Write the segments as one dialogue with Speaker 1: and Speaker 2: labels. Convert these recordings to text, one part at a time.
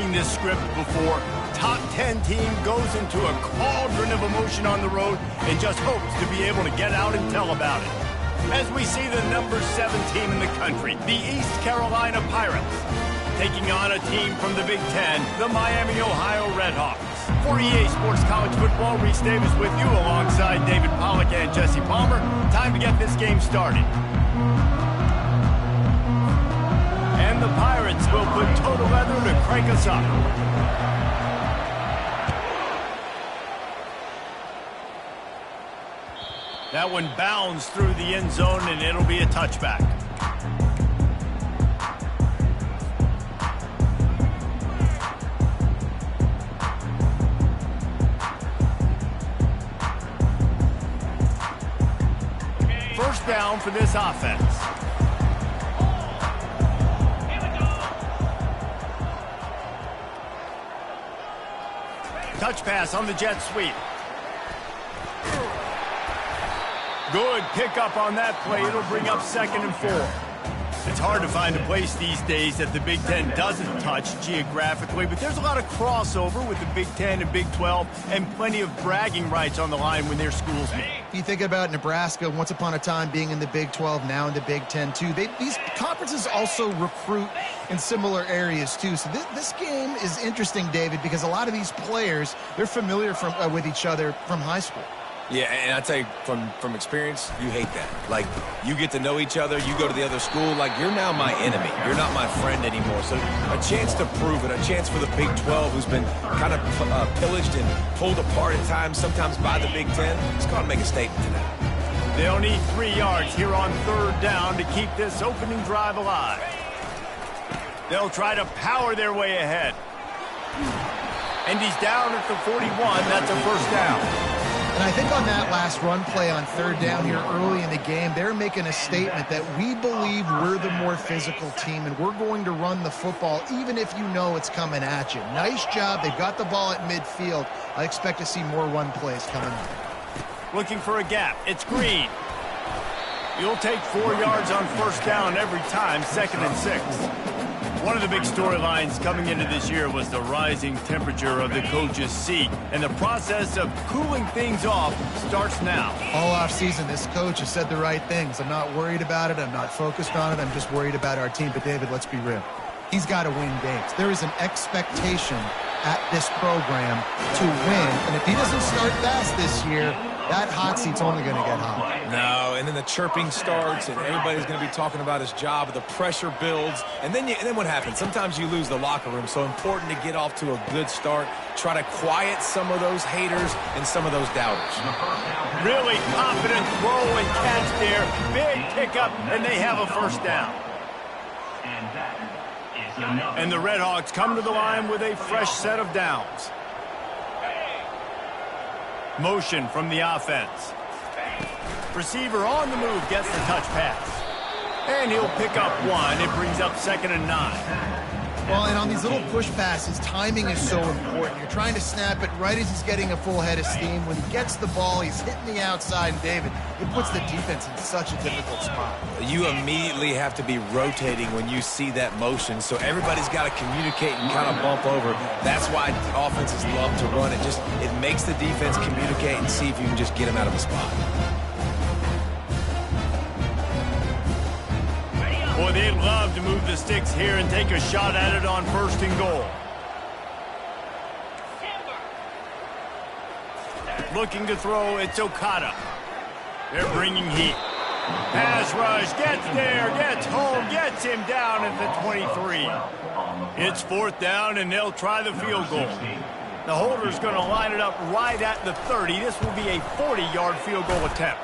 Speaker 1: seen this script before. Top 10 team goes into a cauldron of emotion on the road and just hopes to be able to get out and tell about it. As we see the number 7 team in the country, the East Carolina Pirates, taking on a team from the Big Ten, the Miami, Ohio Redhawks. For EA Sports College Football, Reese Davis with you alongside David Pollack and Jesse Palmer. Time to get this game started. And the Pirates will put total leather to crank us up. That one bounds through the end zone, and it'll be a touchback. First down for this offense. Touch pass on the jet sweep. Good pickup on that play. It'll bring up 2nd and 4. It's hard to find a place these days that the Big Ten doesn't touch geographically, but there's a lot of crossover with the Big Ten and Big 12 and plenty of bragging rights on the line when their schools meet.
Speaker 2: You think about Nebraska once upon a time being in the Big 12, now in the Big 10 too. These conferences also recruit in similar areas too. So this game is interesting, David, because a lot of these players, they're familiar with each other from high school.
Speaker 3: Yeah, and I tell you, from experience, you hate that. Like, you get to know each other, you go to the other school, like, you're now my enemy. You're not my friend anymore. So a chance to prove it, a chance for the Big 12, who's been kind of pillaged and pulled apart at times, sometimes by the Big 10. It's got to make a statement today.
Speaker 1: They'll need 3 yards here on 3rd down to keep this opening drive alive. They'll try to power their way ahead. And he's down at the 41. That's a first down.
Speaker 2: And I think on that last run play on 3rd down here early in the game, they're making a statement that we believe we're the more physical team and we're going to run the football even if you know it's coming at you. Nice job. They've got the ball at midfield. I expect to see more run plays coming up.
Speaker 1: Looking for a gap. It's Green. You'll take 4 yards on 1st down every time, 2nd and 6. One of the big storylines coming into this year was the rising temperature of the coach's seat, and the process of cooling things off starts now.
Speaker 2: All offseason, this coach has said the right things. I'm not worried about it. I'm not focused on it. I'm just worried about our team. But, David, let's be real. He's got to win games. There is an expectation at this program to win, and if he doesn't start fast this year, that hot seat's only going to get hot.
Speaker 3: No, and then the chirping starts, and everybody's going to be talking about his job. The pressure builds, and then what happens? Sometimes you lose the locker room, so important to get off to a good start. Try to quiet some of those haters and some of those doubters.
Speaker 1: Really confident throw and catch there. Big pickup, and they have a first down. And the Redhawks come to the line with a fresh set of downs. Motion from the offense. Receiver on the move gets the touch pass. And he'll pick up 1. It brings up 2nd and 9.
Speaker 2: Well, and on these little push passes, timing is so important. You're trying to snap it right as he's getting a full head of steam. When he gets the ball, he's hitting the outside. And, David, it puts the defense in such a difficult spot.
Speaker 3: You immediately have to be rotating when you see that motion, so everybody's got to communicate and kind of bump over. That's why offenses love to run it. It makes the defense communicate and see if you can just get them out of the spot.
Speaker 1: Boy, they'd love to move the sticks here and take a shot at it on 1st and goal. Looking to throw, it's Okada. They're bringing heat. Pass rush, gets there, gets home, gets him down at the 23. It's 4th down, and they'll try the field goal. The holder's going to line it up right at the 30. This will be a 40-yard field goal attempt.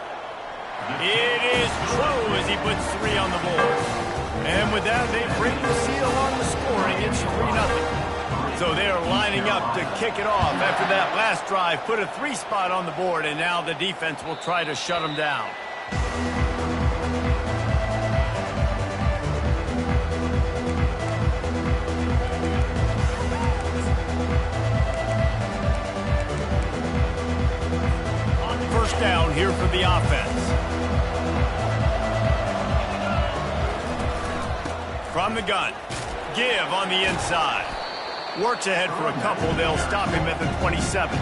Speaker 1: It is true as he puts 3 on the board. And with that, they bring the seal on the scoring. It's 3-0. So they are lining up to kick it off after that last drive. Put a 3 spot on the board, and now the defense will try to shut them down. First down here for the offense. From the gun, give on the inside. Works ahead for a couple. They'll stop him at the 27.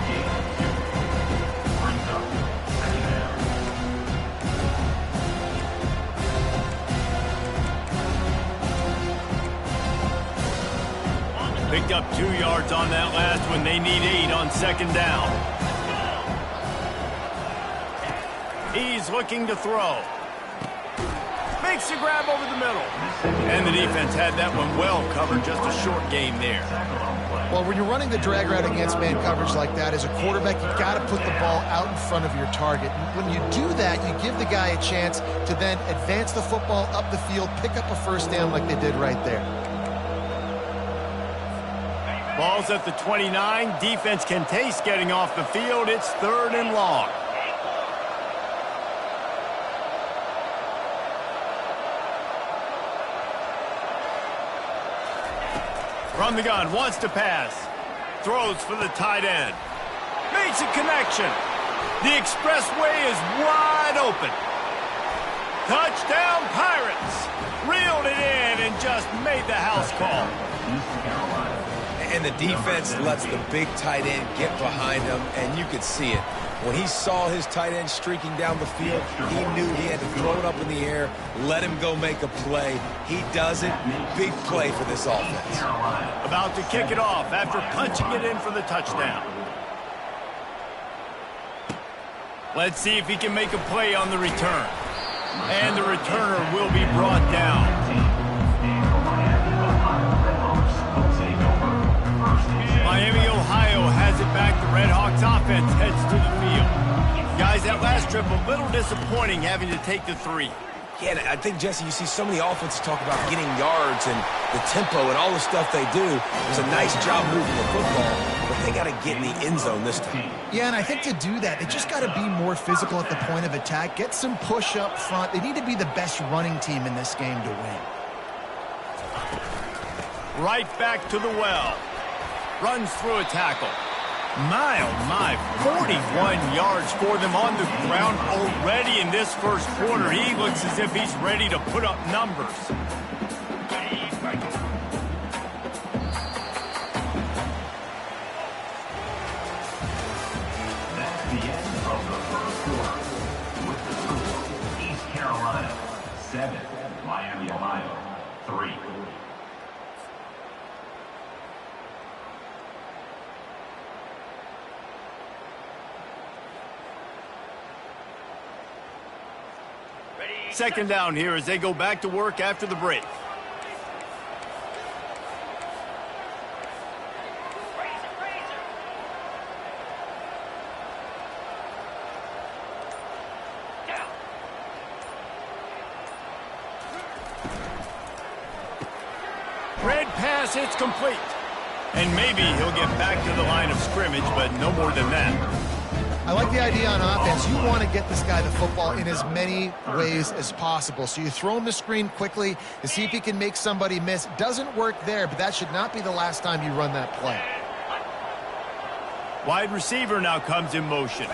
Speaker 1: Picked up 2 yards on that last one. They need 8 on second down. He's looking to throw. Makes a grab over the middle. And the defense had that one well covered. Just a short game there.
Speaker 2: Well, when you're running the drag route against man coverage like that, as a quarterback, you've got to put the ball out in front of your target. When you do that, you give the guy a chance to then advance the football up the field, pick up a first down like they did right there.
Speaker 1: Ball's at the 29. Defense can taste getting off the field. It's 3rd and long. From the gun, wants to pass. Throws for the tight end. Makes a connection. The expressway is wide open. Touchdown, Pirates. Reeled it in and just made the house call.
Speaker 3: And the defense lets the big tight end get behind him, and you could see it. When he saw his tight end streaking down the field, he knew he had to throw it up in the air, let him go make a play. He does it. Big play for this offense.
Speaker 1: About to kick it off after punching it in for the touchdown. Let's see if he can make a play on the return. And the returner will be brought down. Miami, Ohio has it back. The Red Hawks offense heads to the field. Guys, that last trip a little disappointing having to take the 3.
Speaker 3: Yeah, I think, Jesse, you see so many offenses talk about getting yards and the tempo and all the stuff they do. It was a nice job moving the football, but they got to get in the end zone this time.
Speaker 2: Yeah, and I think to do that, they just got to be more physical at the point of attack, get some push up front. They need to be the best running team in this game to win.
Speaker 1: Right back to the well. Runs through a tackle. My, oh my, 41 yards for them on the ground already in this first quarter. He looks as if he's ready to put up numbers.
Speaker 4: That's the end of the first quarter. With the score, East Carolina 7, Miami, Ohio 3.
Speaker 1: Second down here as they go back to work after the break. Red pass, it's complete. And maybe he'll get back to the line of scrimmage, but no more than that.
Speaker 2: I like the idea on offense. You want to get this guy the football in as many ways as possible. So you throw him the screen quickly to see if he can make somebody miss. Doesn't work there, but that should not be the last time you run that play.
Speaker 1: Wide receiver now comes in motion.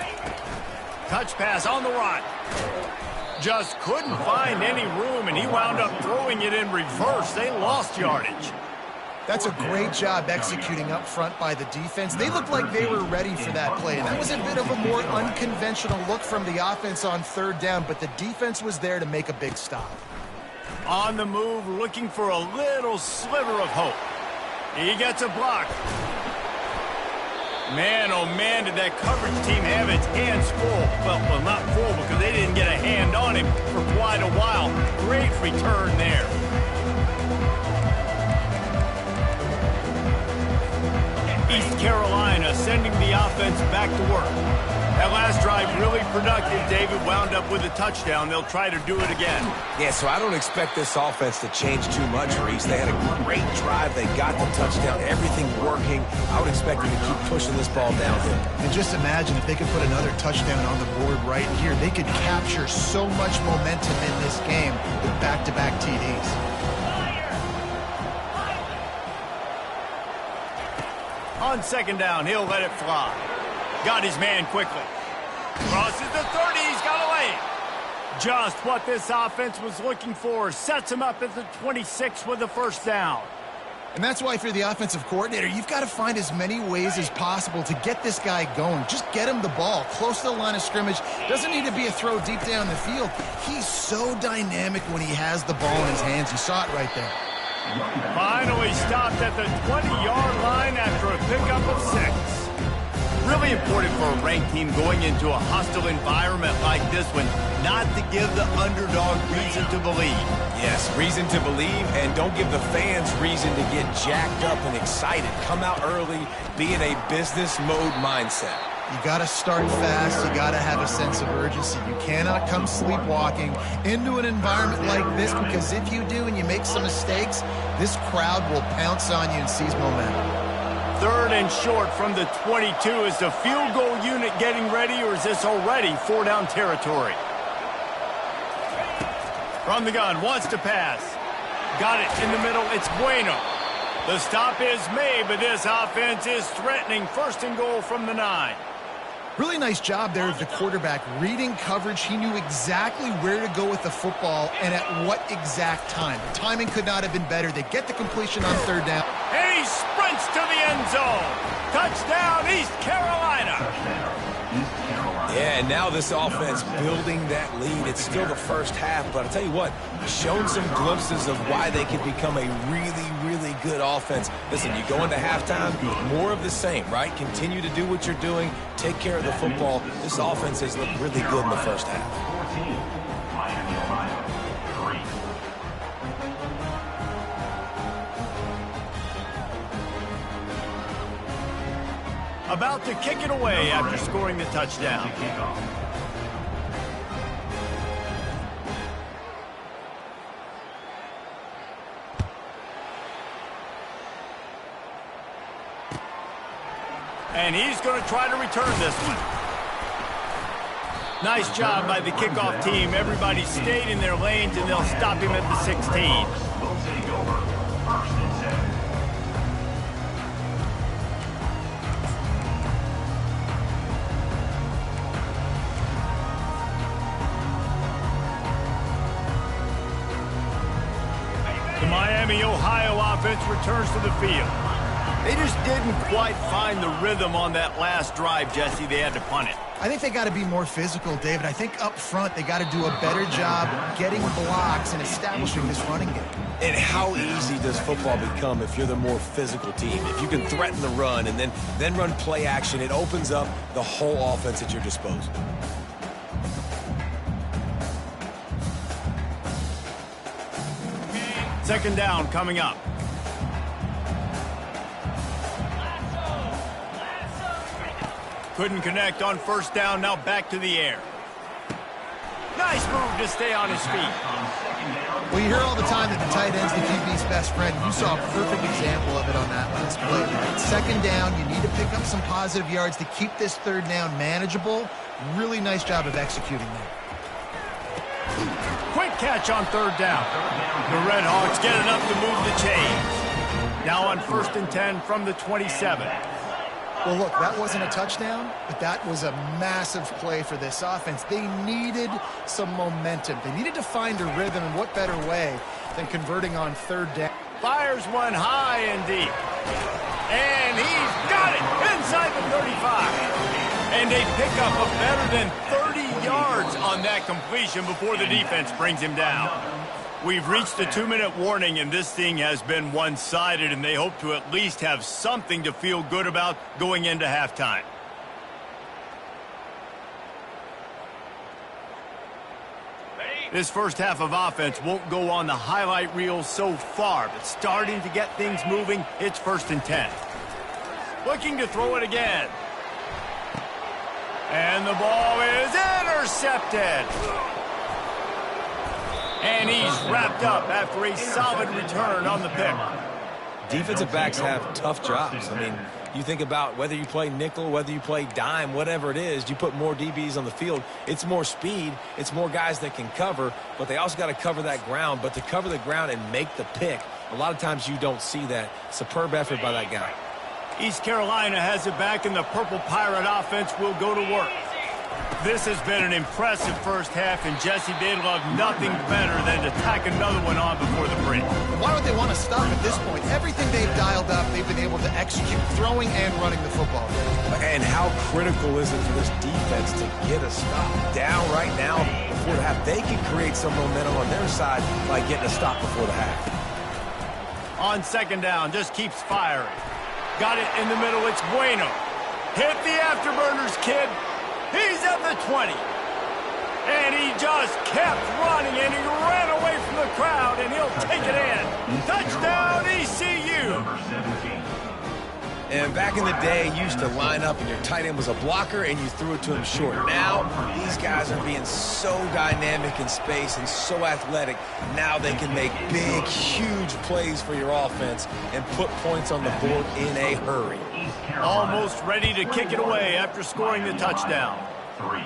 Speaker 1: Touch pass on the run. Just couldn't find any room, and he wound up throwing it in reverse. They lost yardage.
Speaker 2: That's a great job executing up front by the defense. They looked like they were ready for that play, and that was a bit of a more unconventional look from the offense on third down, but the defense was there to make a big stop.
Speaker 1: On the move, looking for a little sliver of hope. He gets a block. Man, oh man, did that coverage team have its hands full. Well, not full because they didn't get a hand on him for quite a while. Great return there. East Carolina sending the offense back to work. That last drive really productive. David wound up with a touchdown. They'll try to do it again.
Speaker 3: Yeah, so I don't expect this offense to change too much, Reese. They had a great drive. They got the touchdown. Everything working. I would expect them to keep pushing this ball downhill.
Speaker 2: And just imagine if they could put another touchdown on the board right here. They could capture so much momentum in this game with back-to-back TDs.
Speaker 1: On second down, he'll let it fly. Got his man quickly. Crosses the 30, he's got a lane. Just what this offense was looking for. Sets him up at the 26 with the first down.
Speaker 2: And that's why if you're the offensive coordinator, you've got to find as many ways as possible to get this guy going. Just get him the ball close to the line of scrimmage. Doesn't need to be a throw deep down the field. He's so dynamic when he has the ball in his hands. You saw it right there.
Speaker 1: Finally stopped at the 20-yard line after a pickup of 6. Really important for a ranked team going into a hostile environment like this one not to give the underdog reason to believe.
Speaker 3: Yes, reason to believe, and don't give the fans reason to get jacked up and excited. Come out early, be in a business mode mindset.
Speaker 2: You got to start fast. You got to have a sense of urgency. You cannot come sleepwalking into an environment like this, because if you do and you make some mistakes, this crowd will pounce on you and seize momentum.
Speaker 1: 3rd and short from the 22. Is the field goal unit getting ready, or is this already 4-down territory? From the gun, wants to pass. Got it in the middle. It's Bueno. The stop is made, but this offense is threatening. 1st and goal from the 9.
Speaker 2: Really nice job there of the quarterback reading coverage. He knew exactly where to go with the football and at what exact time. The timing could not have been better. They get the completion on 3rd down.
Speaker 1: And he sprints to the end zone. Touchdown, East Carolina.
Speaker 3: Yeah, and now this offense building that lead. It's still the first half, but I'll tell you what, shown some glimpses of why they could become a really, really good offense. Listen, you go into halftime, more of the same, right? Continue to do what you're doing, take care of the football. This offense has looked really good in the first half.
Speaker 4: 14, Miami, Ohio, 3.
Speaker 1: About to kick it away after scoring the touchdown. And he's going to try to return this one. Nice job by the kickoff team. Everybody stayed in their lanes, and they'll stop him at the 16.
Speaker 4: Will take over. 1st and 7.
Speaker 1: The Miami, Ohio offense returns to the field. They just didn't quite find the rhythm on that last drive, Jesse. They had to punt it.
Speaker 2: I think they got to be more physical, David. I think up front they got to do a better job getting blocks and establishing this running game.
Speaker 3: And how easy does football become if you're the more physical team? If you can threaten the run and then run play action, it opens up the whole offense at your disposal.
Speaker 1: Second down coming up. Couldn't connect on 1st down. Now back to the air. Nice move to stay on his feet.
Speaker 2: Well, you hear all the time that the tight end's the QB's best friend. You saw a perfect example of it on that last play. Second down, you need to pick up some positive yards to keep this 3rd down manageable. Really nice job of executing that.
Speaker 1: Quick catch on 3rd down. The Red Hawks get enough to move the chains. Now on 1st and 10 from the 27.
Speaker 2: Well, look, that wasn't a touchdown, but that was a massive play for this offense. They needed some momentum. They needed to find a rhythm, and what better way than converting on 3rd down.
Speaker 1: Fires one high and deep. And he's got it inside the 35. And a pickup of better than 30 yards on that completion before the defense brings him down. We've reached the 2-minute warning, and this thing has been one-sided, and they hope to at least have something to feel good about going into halftime. This first half of offense won't go on the highlight reel so far, but starting to get things moving. It's 1st and 10. Looking to throw it again. And the ball is intercepted. And he's wrapped up after a solid return on the pick.
Speaker 3: Defensive backs have tough jobs. I mean, you think about whether you play nickel, whether you play dime, whatever it is, you put more DBs on the field. It's more speed. It's more guys that can cover, but they also got to cover that ground. But to cover the ground and make the pick, a lot of times you don't see that. Superb effort by that guy.
Speaker 1: East Carolina has it back, and the Purple Pirate offense will go to work. This has been an impressive first half, and Jesse, they'd love nothing better than to tack another one on before the break.
Speaker 2: Why would they want to stop at this point? Everything they've dialed up, they've been able to execute, throwing and running the football.
Speaker 3: And how critical is it for this defense to get a stop down right now before the half? They can create some momentum on their side by getting a stop before the half.
Speaker 1: On second down, just keeps firing. Got it in the middle, it's Bueno. Hit the afterburners, kid. He's at the 20. And he just kept running, and he ran away from the crowd, and he'll take it in. Touchdown, ECU.
Speaker 3: And back in the day, you used to line up, and your tight end was a blocker, and you threw it to him short. Now, these guys are being so dynamic in space and so athletic. Now they can make big, huge plays for your offense and put points on the board in a hurry.
Speaker 1: Almost ready to kick it away after scoring the touchdown.
Speaker 4: 3.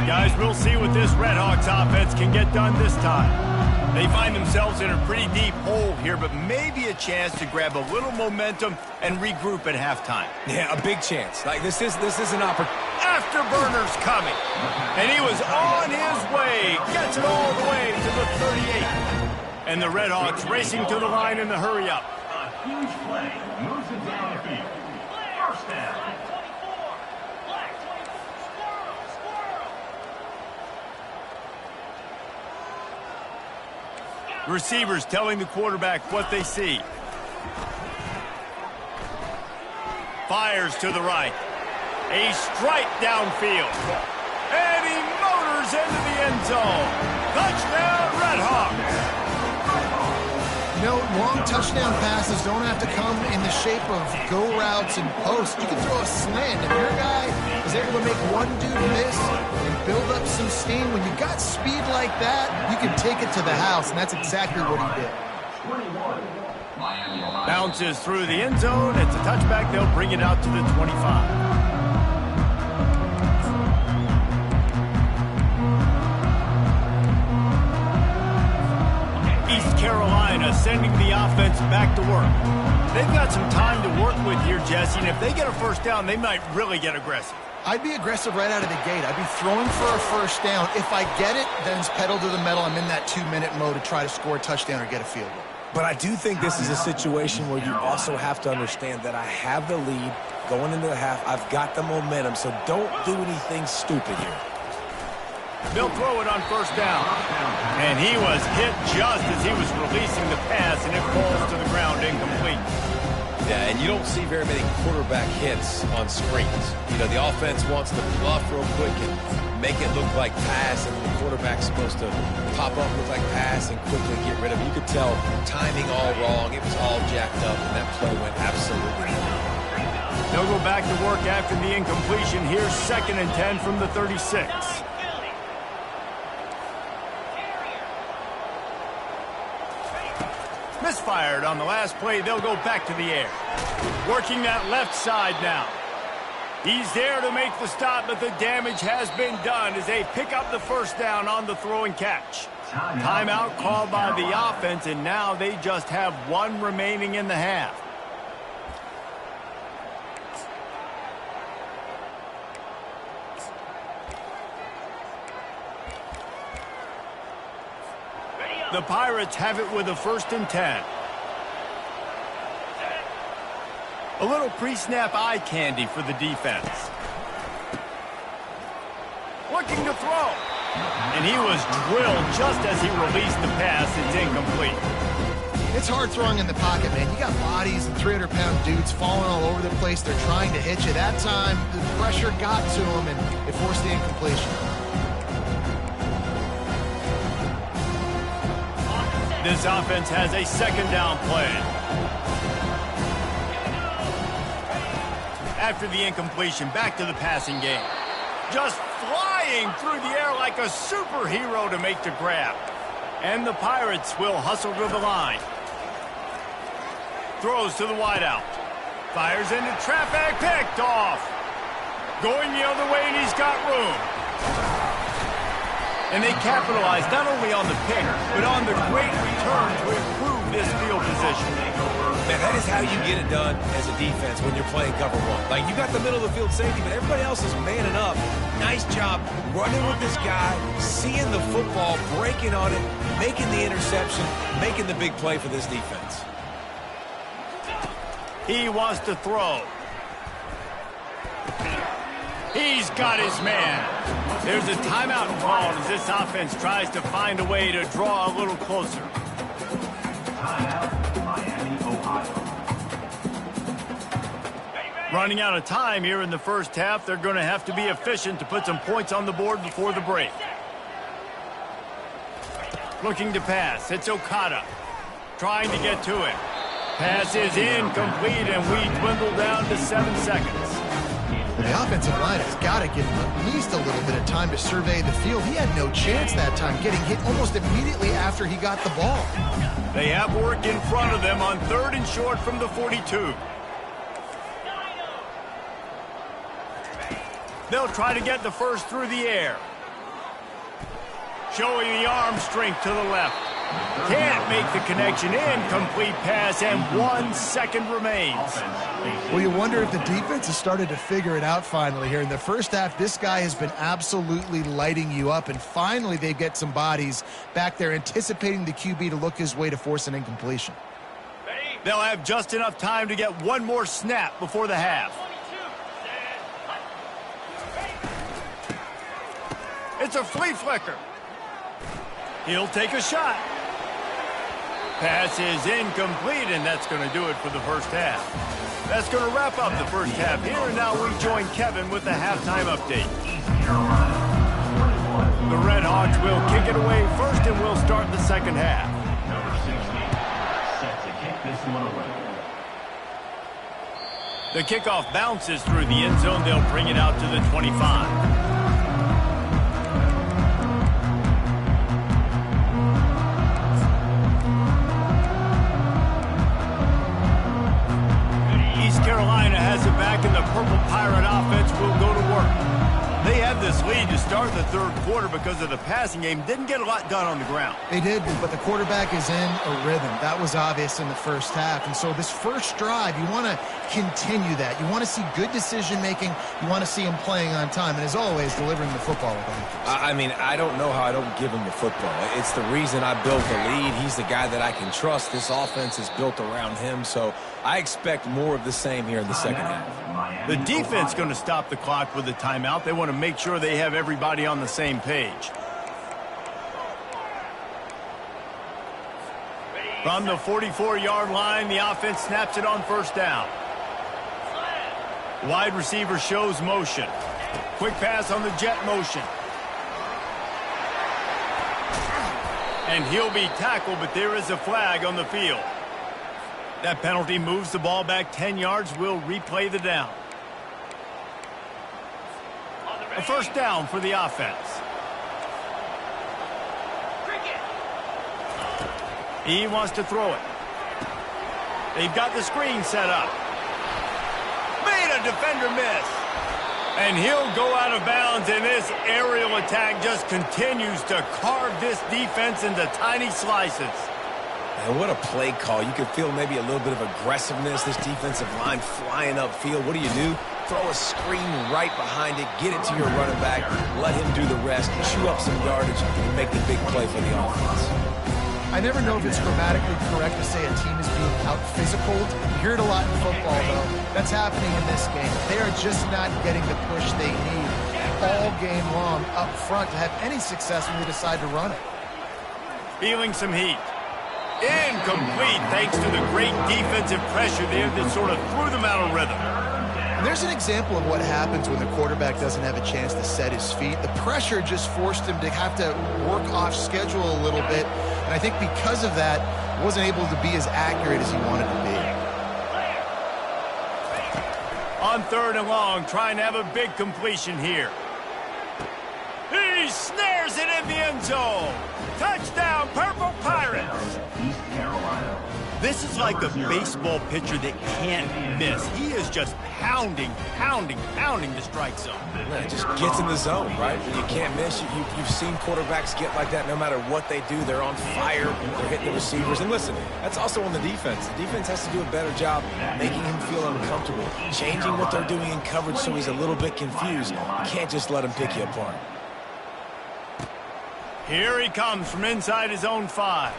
Speaker 1: Guys, we'll see what this Red Hawks offense can get done this time. They find themselves in a pretty deep hole here, but maybe a chance to grab a little momentum and regroup at halftime.
Speaker 3: Yeah, a big chance. Like this is an opportunity.
Speaker 1: Afterburners coming. And he was on his way. Gets it all the way to the 38. And the Red Hawks racing to the line in the hurry-up.
Speaker 4: A huge play moves it down the field. First down.
Speaker 1: Receivers telling the quarterback what they see. Fires to the right. A strike downfield. And he motors into the end zone. Touchdown, Red Hawks.
Speaker 2: You know, long touchdown passes don't have to come in the shape of go routes and posts. You can throw a slant. If your guy is able to make one dude miss and build up some steam, when you got speed like that, you can take it to the house, and that's exactly what he did.
Speaker 1: Bounces through the end zone. It's a touchback. They'll bring it out to the 25. East Carolina sending the offense back to work. They've got some time to work with here, Jesse, and if they get a first down, they might really get aggressive.
Speaker 2: I'd be aggressive right out of the gate. I'd be throwing for a first down. If I get it, then it's pedal to the metal. I'm in that 2-minute mode to try to score a touchdown or get a field goal.
Speaker 3: But I do think this is a situation where you also have to understand that I have the lead going into the half. I've got the momentum, so don't do anything stupid here.
Speaker 1: They'll throw it on first down. And he was hit just as he was releasing the pass, and it falls to the ground incomplete.
Speaker 3: Yeah, and you don't see very many quarterback hits on screens. You know, the offense wants to bluff real quick and make it look like pass, and the quarterback's supposed to pop up, look like pass, and quickly get rid of it. You could tell timing all wrong. It was all jacked up, and that play went absolutely wrong.
Speaker 1: They'll go back to work after the incompletion. Here's 2nd and 10 from the 36. Misfired on the last play. They'll go back to the air. Working that left side now. He's there to make the stop, but the damage has been done as they pick up the first down on the throw and catch. Timeout called by the offense, and now they just have one remaining in the half. The Pirates have it with a 1st and 10. A little pre-snap eye candy for the defense. Looking to throw. And he was drilled just as he released the pass. It's incomplete.
Speaker 2: It's hard throwing in the pocket, man. You got bodies and 300-pound dudes falling all over the place. They're trying to hit you. That time, the pressure got to him, and it forced the incompletion.
Speaker 1: This offense has a 2nd down play. After the incompletion, back to the passing game. Just flying through the air like a superhero to make the grab. And the Pirates will hustle to the line. Throws to the wideout. Fires into traffic, picked off. Going the other way, and he's got room. And they capitalized not only on the pick, but on the great return to improve this field position.
Speaker 3: Man, that is how you get it done as a defense when you're playing cover one. Like, you got the middle of the field safety, but everybody else is manning up. Nice job running with this guy, seeing the football, breaking on it, making the interception, making the big play for this defense.
Speaker 1: He wants to throw. He's got his man. There's a timeout called as this offense tries to find a way to draw a little closer.
Speaker 4: Timeout, Miami, Ohio.
Speaker 1: Running out of time here in the first half, they're going to have to be efficient to put some points on the board before the break. Looking to pass. It's Okada. Trying to get to it. Pass is incomplete, and we dwindle down to 7 seconds.
Speaker 2: The offensive line has got to give him at least a little bit of time to survey the field. He had no chance that time, getting hit almost immediately after he got the ball.
Speaker 1: They have work in front of them on 3rd and short from the 42. They'll try to get the first through the air. Showing the arm strength to the left. Can't make the connection. Incomplete pass, and 1 second remains.
Speaker 2: Well, you wonder if the defense has started to figure it out finally here. In the first half, this guy has been absolutely lighting you up, and finally they get some bodies back there anticipating the QB to look his way to force an incompletion.
Speaker 1: They'll have just enough time to get one more snap before the half. It's a flea flicker. He'll take a shot. Pass is incomplete, and that's going to do it for the first half. That's going to wrap up the first half here, and now we join Kevin with the halftime update. The Red Hawks will kick it away first, and we'll start the second half.
Speaker 4: Number 16, set to kick this one away.
Speaker 1: The kickoff bounces through the end zone. They'll bring it out to the 25. Carolina has it back, and the Purple Pirate offense will go to work. They had this lead to start the third quarter because of the passing game. Didn't get a lot done on the ground.
Speaker 2: They did, but the quarterback is in a rhythm. That was obvious in the first half. And so this first drive, you want to continue that. You want to see good decision-making. You want to see him playing on time. And as always, delivering the football with him.
Speaker 3: I mean, I don't know how I don't give him the football. It's the reason I built the lead. He's the guy that I can trust. This offense is built around him, so I expect more of the same here in the second half.
Speaker 1: The defense going to stop the clock with a timeout. They want to make sure they have everybody on the same page. From the 44-yard line, the offense snaps it on first down. Wide receiver shows motion. Quick pass on the jet motion. And he'll be tackled, but there is a flag on the field. That penalty moves the ball back 10 yards. We'll replay the down. A first down for the offense. He wants to throw it. They've got the screen set up. Made a defender miss. And he'll go out of bounds, and this aerial attack just continues to carve this defense into tiny slices.
Speaker 3: And what a play call. You could feel maybe a little bit of aggressiveness. This defensive line flying upfield. What do? Throw a screen right behind it, get it to your running back, let him do the rest, chew up some yardage, and make the big play for the offense.
Speaker 2: I never know if it's grammatically correct to say a team is being out-physicaled. You hear it a lot in football, though. That's happening in this game. They are just not getting the push they need all game long up front to have any success when they decide to run it.
Speaker 1: Feeling some heat. Incomplete thanks to the great defensive pressure there that sort of threw them out of rhythm.
Speaker 2: And there's an example of what happens when the quarterback doesn't have a chance to set his feet. The pressure just forced him to have to work off schedule a little bit. And I think because of that, wasn't able to be as accurate as he wanted to be.
Speaker 1: On 3rd and long, trying to have a big completion here. He snares it in the end zone. Touchdown, Purple Pirates.
Speaker 4: East Carolina.
Speaker 1: This is like a baseball pitcher that can't miss. He is just pounding the strike zone.
Speaker 3: Yeah, it just gets in the zone, right? When you can't miss, you've seen quarterbacks get like that no matter what they do. They're on fire. They're hitting the receivers. And listen, that's also on the defense. The defense has to do a better job making him feel uncomfortable, changing what they're doing in coverage so he's a little bit confused. You can't just let him pick you apart.
Speaker 1: Here he comes from inside his own 5.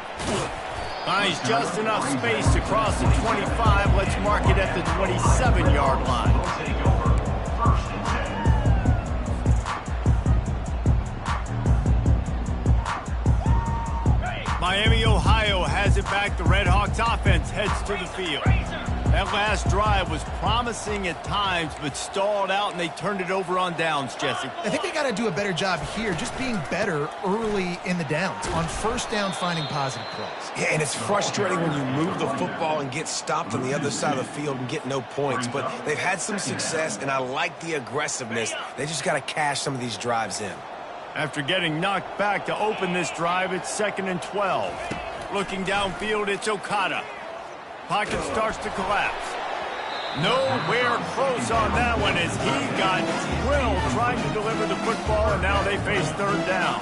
Speaker 1: Finds just enough space to cross the 25. Let's mark it at the 27-yard line. Miami, Ohio has it back. The Red Hawks offense heads to the field. That last drive was promising at times, but stalled out, and they turned it over on downs, Jesse.
Speaker 2: I think they got to do a better job here, just being better early in the downs. On first down, finding positive plays.
Speaker 3: Yeah, and it's frustrating when you move the football and get stopped on the other side of the field and get no points. But they've had some success, and I like the aggressiveness. They just got to cash some of these drives in.
Speaker 1: After getting knocked back to open this drive, it's 2nd and 12. Looking downfield, it's Okada. Pocket starts to collapse. Nowhere close on that one as he got drilled trying to deliver the football, and now they face 3rd down.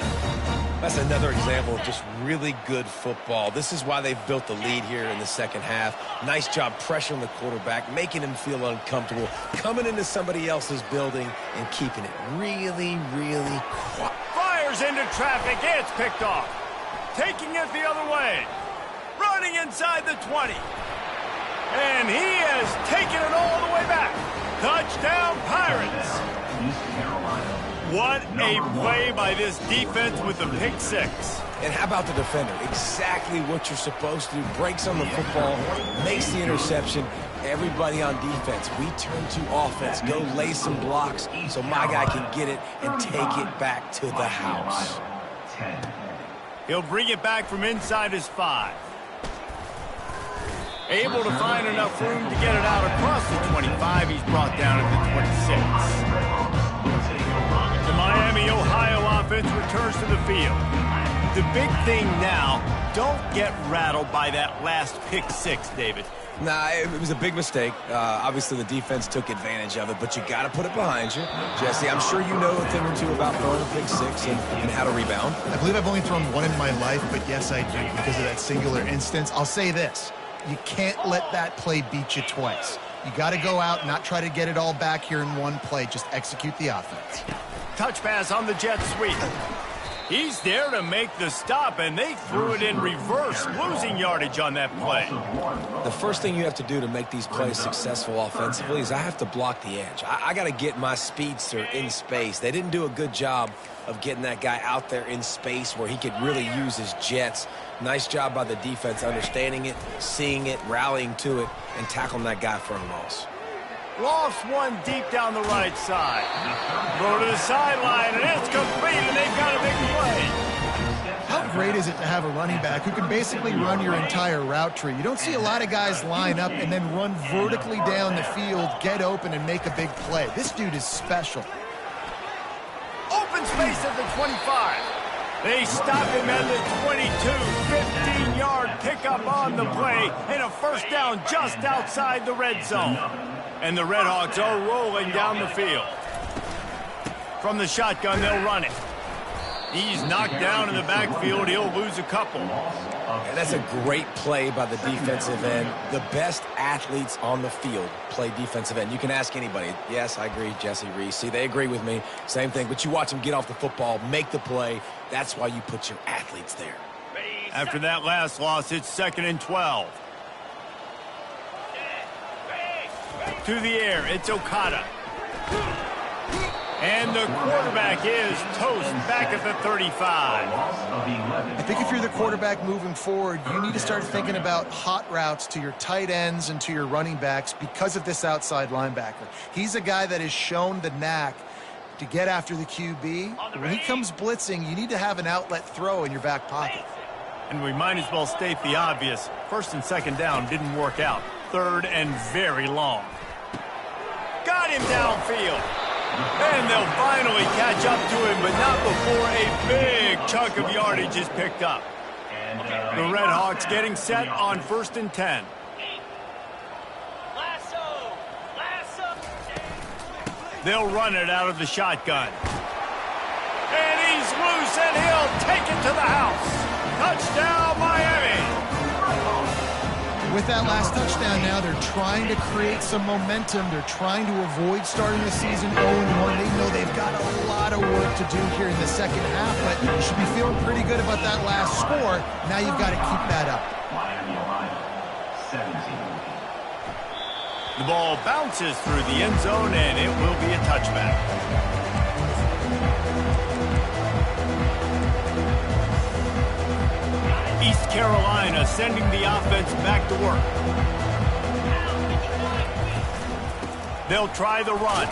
Speaker 3: That's another example of just really good football. This is why they've built the lead here in the second half. Nice job pressuring the quarterback, making him feel uncomfortable, coming into somebody else's building and keeping it really quiet.
Speaker 1: Fires into traffic. It's picked off. Taking it the other way. Running inside the 20. And he has taken it all the way back. Touchdown, Pirates. What a play by this defense with the pick 6.
Speaker 3: And how about the defender? Exactly what you're supposed to do. Breaks on the football, makes the interception. Everybody on defense, we turn to offense. Go lay some blocks so my guy can get it and take it back to the house.
Speaker 1: He'll bring it back from inside his 5. Able to find enough room to get it out across the 25. He's brought down at the 26. The Miami, Ohio offense returns to the field. The big thing now, don't get rattled by that last pick 6, David.
Speaker 3: Nah, it was a big mistake. Obviously, the defense took advantage of it, but you got to put it behind you. Jesse, I'm sure you know a thing or two about throwing a pick 6 and how to rebound.
Speaker 2: I believe I've only thrown one in my life, but yes, I do because of that singular instance. I'll say this. You can't let that play beat you twice. You got to go out and not try to get it all back here in one play. Just execute the offense.
Speaker 1: Touch pass on the jet sweep. He's there to make the stop, and they threw it in reverse, losing yardage on that play.
Speaker 3: The first thing you have to do to make these plays successful offensively is I have to block the edge. I got to get my speedster in space. They didn't do a good job of getting that guy out there in space where he could really use his jets. Nice job by the defense understanding it, seeing it, rallying to it, and tackling that guy for a loss.
Speaker 1: Lost one deep down the right side. Throw to the sideline, and it's complete, and they've got a big play.
Speaker 2: How great is it to have a running back who can basically run your entire route tree? You don't see a lot of guys line up and then run vertically down the field, get open, and make a big play. This dude is special.
Speaker 1: Open space at the 25. They stop him at the 22. 15-yard pickup on the play, and a first down just outside the red zone. And the Red Hawks are rolling down the field. From the shotgun, they'll run it. He's knocked down in the backfield. He'll lose a couple.
Speaker 3: And that's a great play by the defensive end. The best athletes on the field play defensive end. You can ask anybody. Yes, I agree, Jesse Reese. See, they agree with me. Same thing. But you watch them get off the football, make the play. That's why you put your athletes there.
Speaker 1: After that last loss, it's 2nd and 12. To the air, it's Okada. And the quarterback is toast back at the 35.
Speaker 2: I think if you're the quarterback moving forward, you need to start thinking about hot routes to your tight ends and to your running backs because of this outside linebacker. He's a guy that has shown the knack to get after the QB. When he comes blitzing, you need to have an outlet throw in your back pocket.
Speaker 1: And we might as well state the obvious. 1st and 2nd down didn't work out. 3rd and very long. Got him downfield. And they'll finally catch up to him, but not before a big chunk of yardage is picked up. The Red Hawks getting set on 1st and 10. They'll run it out of the shotgun. And he's loose, and he'll take it to the house. Touchdown, Miami.
Speaker 2: With that last touchdown now, they're trying to create some momentum. They're trying to avoid starting the season 0-1. They know they've got a lot of work to do here in the second half, but you should be feeling pretty good about that last score. Now you've got to keep that up.
Speaker 4: Miami, Ohio, 17.
Speaker 1: The ball bounces through the end zone, and it will be a touchback. East Carolina sending the offense back to work. They'll try the run.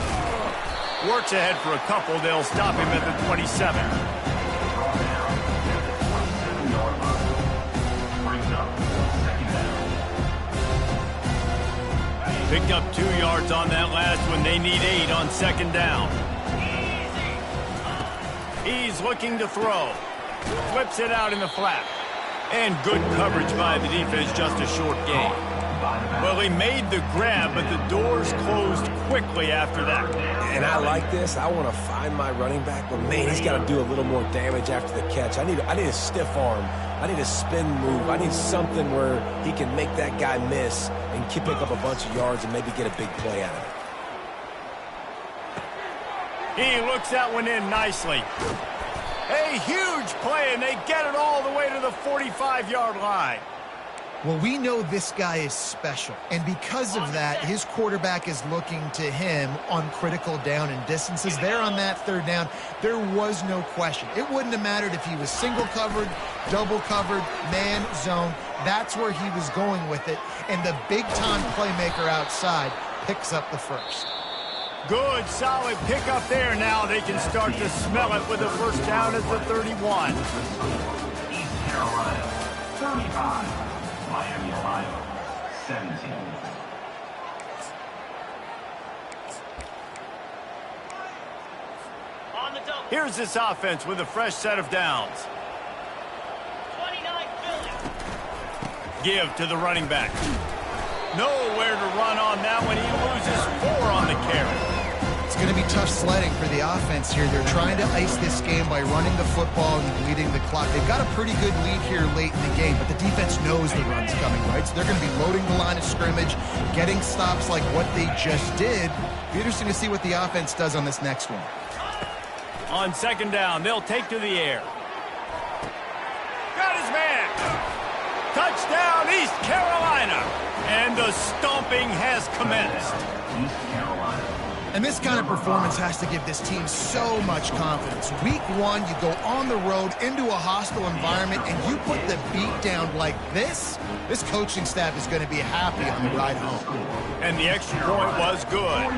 Speaker 1: Works ahead for a couple. They'll stop him at the 27. Picked up 2 yards on that last one. They need 8 on 2nd down. He's looking to throw. Flips it out in the flat. And good coverage by the defense, just a short gain. Well, he made the grab, but the doors closed quickly after that.
Speaker 3: And I like this. I want to find my running back, but man, he's got to do a little more damage after the catch. I need a stiff arm. I need a spin move. I need something where he can make that guy miss and pick up a bunch of yards and maybe get a big play out of it.
Speaker 1: He looks that one in nicely. A huge play, and they get it all the way to the 45-yard line.
Speaker 2: Well, we know this guy is special, and because of that, his quarterback is looking to him on critical down and distances. There on that 3rd down, there was no question. It wouldn't have mattered if he was single covered, double covered, man, zone. That's where he was going with it, and the big-time playmaker outside picks up the first.
Speaker 1: Good, solid pickup there. Now they can start to smell it with a first down at the 31.
Speaker 4: East Carolina, 35. Miami, Ohio, 17.
Speaker 1: Here's this offense with a fresh set of downs.
Speaker 5: 29 Philly.
Speaker 1: Give to the running back. Nowhere to run on that one. He loses 4 on the carry.
Speaker 2: It's going to be tough sledding for the offense here. They're trying to ice this game by running the football and bleeding the clock. They've got a pretty good lead here late in the game, but the defense knows the run's coming, right? So they're going to be loading the line of scrimmage, getting stops like what they just did. Be interesting to see what the offense does on this next one.
Speaker 1: On 2nd down, they'll take to the air. Got his man. Touchdown, East Carolina. And the stomping has commenced.
Speaker 4: East Carolina.
Speaker 2: And this kind of performance has to give this team so much confidence. Week 1, you go on the road into a hostile environment, and you put the beat down like this. This coaching staff is going to be happy on the ride home.
Speaker 1: And the extra point was good.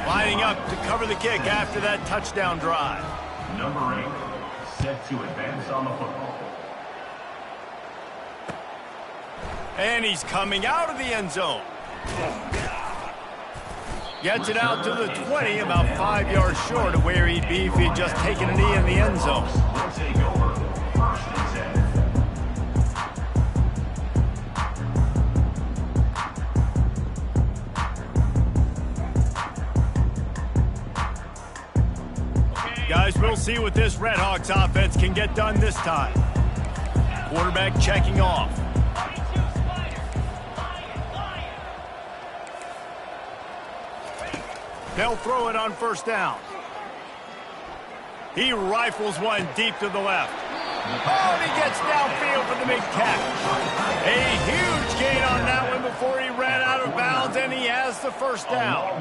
Speaker 1: Lining up to cover the kick after that touchdown drive.
Speaker 4: Number 8, set to advance on the football.
Speaker 1: And he's coming out of the end zone. Gets it out to the 20, about 5 yards short of where he'd be if he'd just taken a knee in the end zone.
Speaker 4: Will take over 1st and 10.
Speaker 1: Guys, we'll see what this Red Hawks offense can get done this time. Quarterback checking off. They'll throw it on 1st down. He rifles one deep to the left. Oh, and he gets downfield for the big catch. A huge gain on that one before he ran out of bounds, and he has the first down.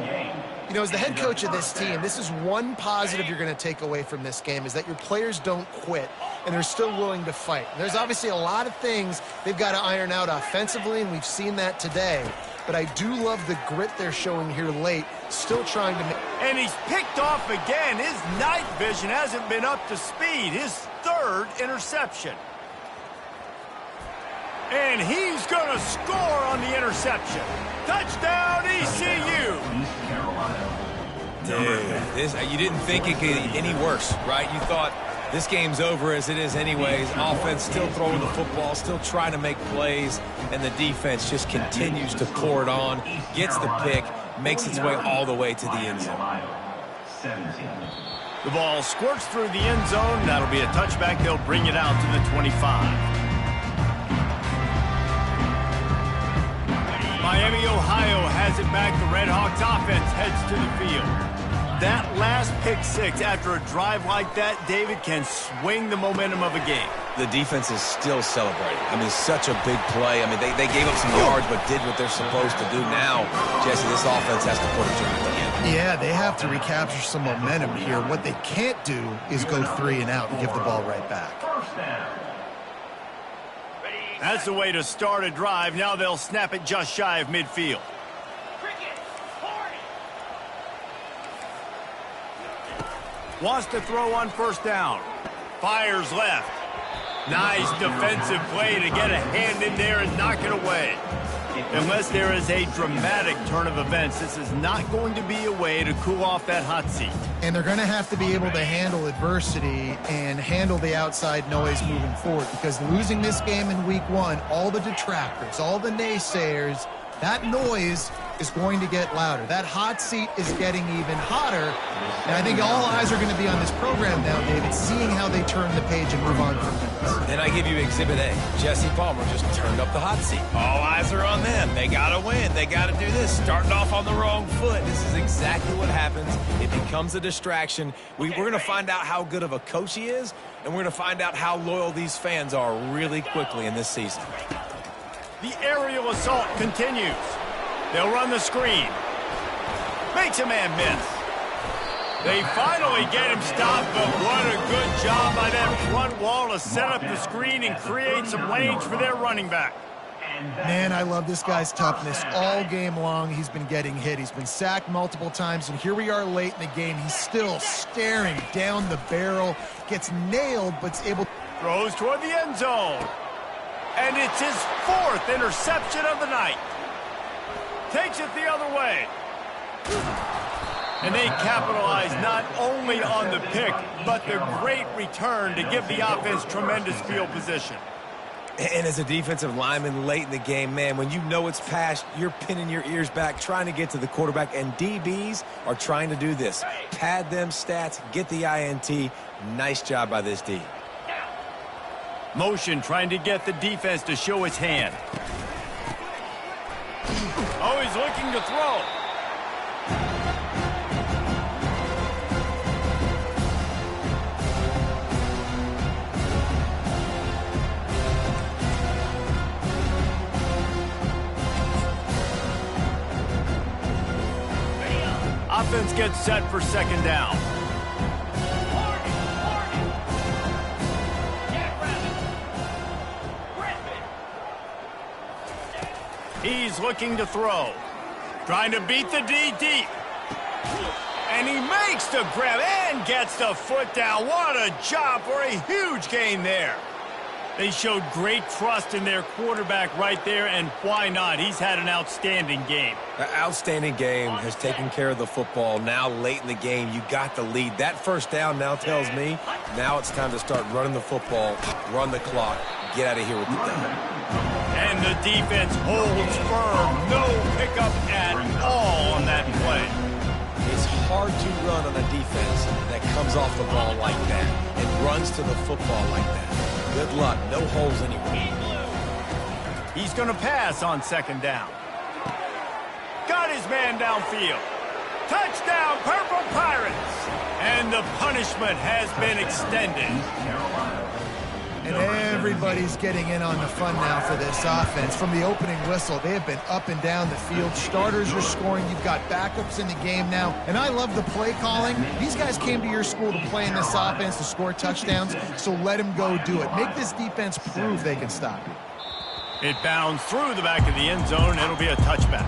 Speaker 2: You know, as the head coach of this team, this is one positive you're going to take away from this game, is that your players don't quit, and they're still willing to fight. There's obviously a lot of things they've got to iron out offensively, and we've seen that today. But I do love the grit they're showing here late, still trying to make...
Speaker 1: And he's picked off again. His night vision hasn't been up to speed. His 3rd interception. And he's going to score on the interception. Touchdown, ECU.
Speaker 3: Dude, you didn't think it could get any worse, right? You thought This game's over as it is anyways. Offense still throwing the football, still trying to make plays, and the defense just continues to pour it on, gets the pick, makes its way all the way to the end zone.
Speaker 1: The ball squirts through the end zone. That'll be a touchback. They'll bring it out to the 25. Miami, Ohio has it back. The Red Hawks offense heads to the field. That last pick six after a drive like that, David, can swing the momentum of a game.
Speaker 3: The defense is still celebrating. I mean, such a big play. I mean, they gave up some yards but did what they're supposed to do. Now, Jesse, this offense has to put it together.
Speaker 2: Yeah, they have to recapture some momentum here. What they can't do is go 3 and out and give the ball right back.
Speaker 1: That's the way to start a drive. Now they'll snap it just shy of midfield. Wants to throw on first down. Fires left. Nice defensive play to get a hand in there and knock it away. Unless there is a dramatic turn of events, this is not going to be a way to cool off that hot seat.
Speaker 2: And they're going to have to be able to handle adversity and handle the outside noise moving forward, because losing this game in week 1, all the detractors, all the naysayers, that noise is going to get louder. That hot seat is getting even hotter. And I think all eyes are going to be on this program now, David, seeing how they turn the page and move on from this.
Speaker 3: Then I give you Exhibit A. Jesse Palmer just turned up the hot seat. All eyes are on them. They got to win. They got to do this. Starting off on the wrong foot. This is exactly what happens. It becomes a distraction. We're going to find out how good of a coach he is, and we're going to find out how loyal these fans are really quickly in this season.
Speaker 1: The aerial assault continues. They'll run the screen. Makes a man miss. They finally get him stopped, but what a good job by that front wall to set up the screen and create some lanes for their running back.
Speaker 2: Man, I love this guy's toughness. All game long, he's been getting hit. He's been sacked multiple times, and here we are late in the game. He's still staring down the barrel, gets nailed, but's able...
Speaker 1: Throws toward the end zone. And it's his 4th interception of the night. Takes it the other way. And they capitalize not only on the pick, but the great return to give the offense tremendous field position.
Speaker 3: And as a defensive lineman late in the game, man, when you know it's past, you're pinning your ears back, trying to get to the quarterback, and DBs are trying to do this. Pad them stats, get the INT. Nice job by this D.
Speaker 1: Motion trying to get the defense to show its hand. Oh, he's looking to throw. Offense gets set for second down. He's looking to throw. Trying to beat the D deep. And he makes the grab and gets the foot down. What a job for a huge gain there. They showed great trust in their quarterback right there, and why not? He's had an outstanding game.
Speaker 3: An outstanding game, has taken care of the football. Now late in the game, you got the lead. That first down now tells me now it's time to start running the football, run the clock, get out of here with the down.
Speaker 1: And the defense holds firm. No pickup at all on that play.
Speaker 3: It's hard to run on a defense that comes off the ball like that and runs to the football like that. Good luck. No holes anywhere.
Speaker 1: He's going to pass on second down. Got his man downfield. Touchdown, Purple Pirates. And the punishment has been extended.
Speaker 2: And everybody's getting in on the fun now for this offense. From the opening whistle, they have been up and down the field. Starters are scoring. You've got backups in the game now. And I love the play calling. These guys came to your school to play in this offense to score touchdowns, so let them go do it. Make this defense prove they can stop you.
Speaker 1: It bounds through the back of the end zone. It'll be a touchback.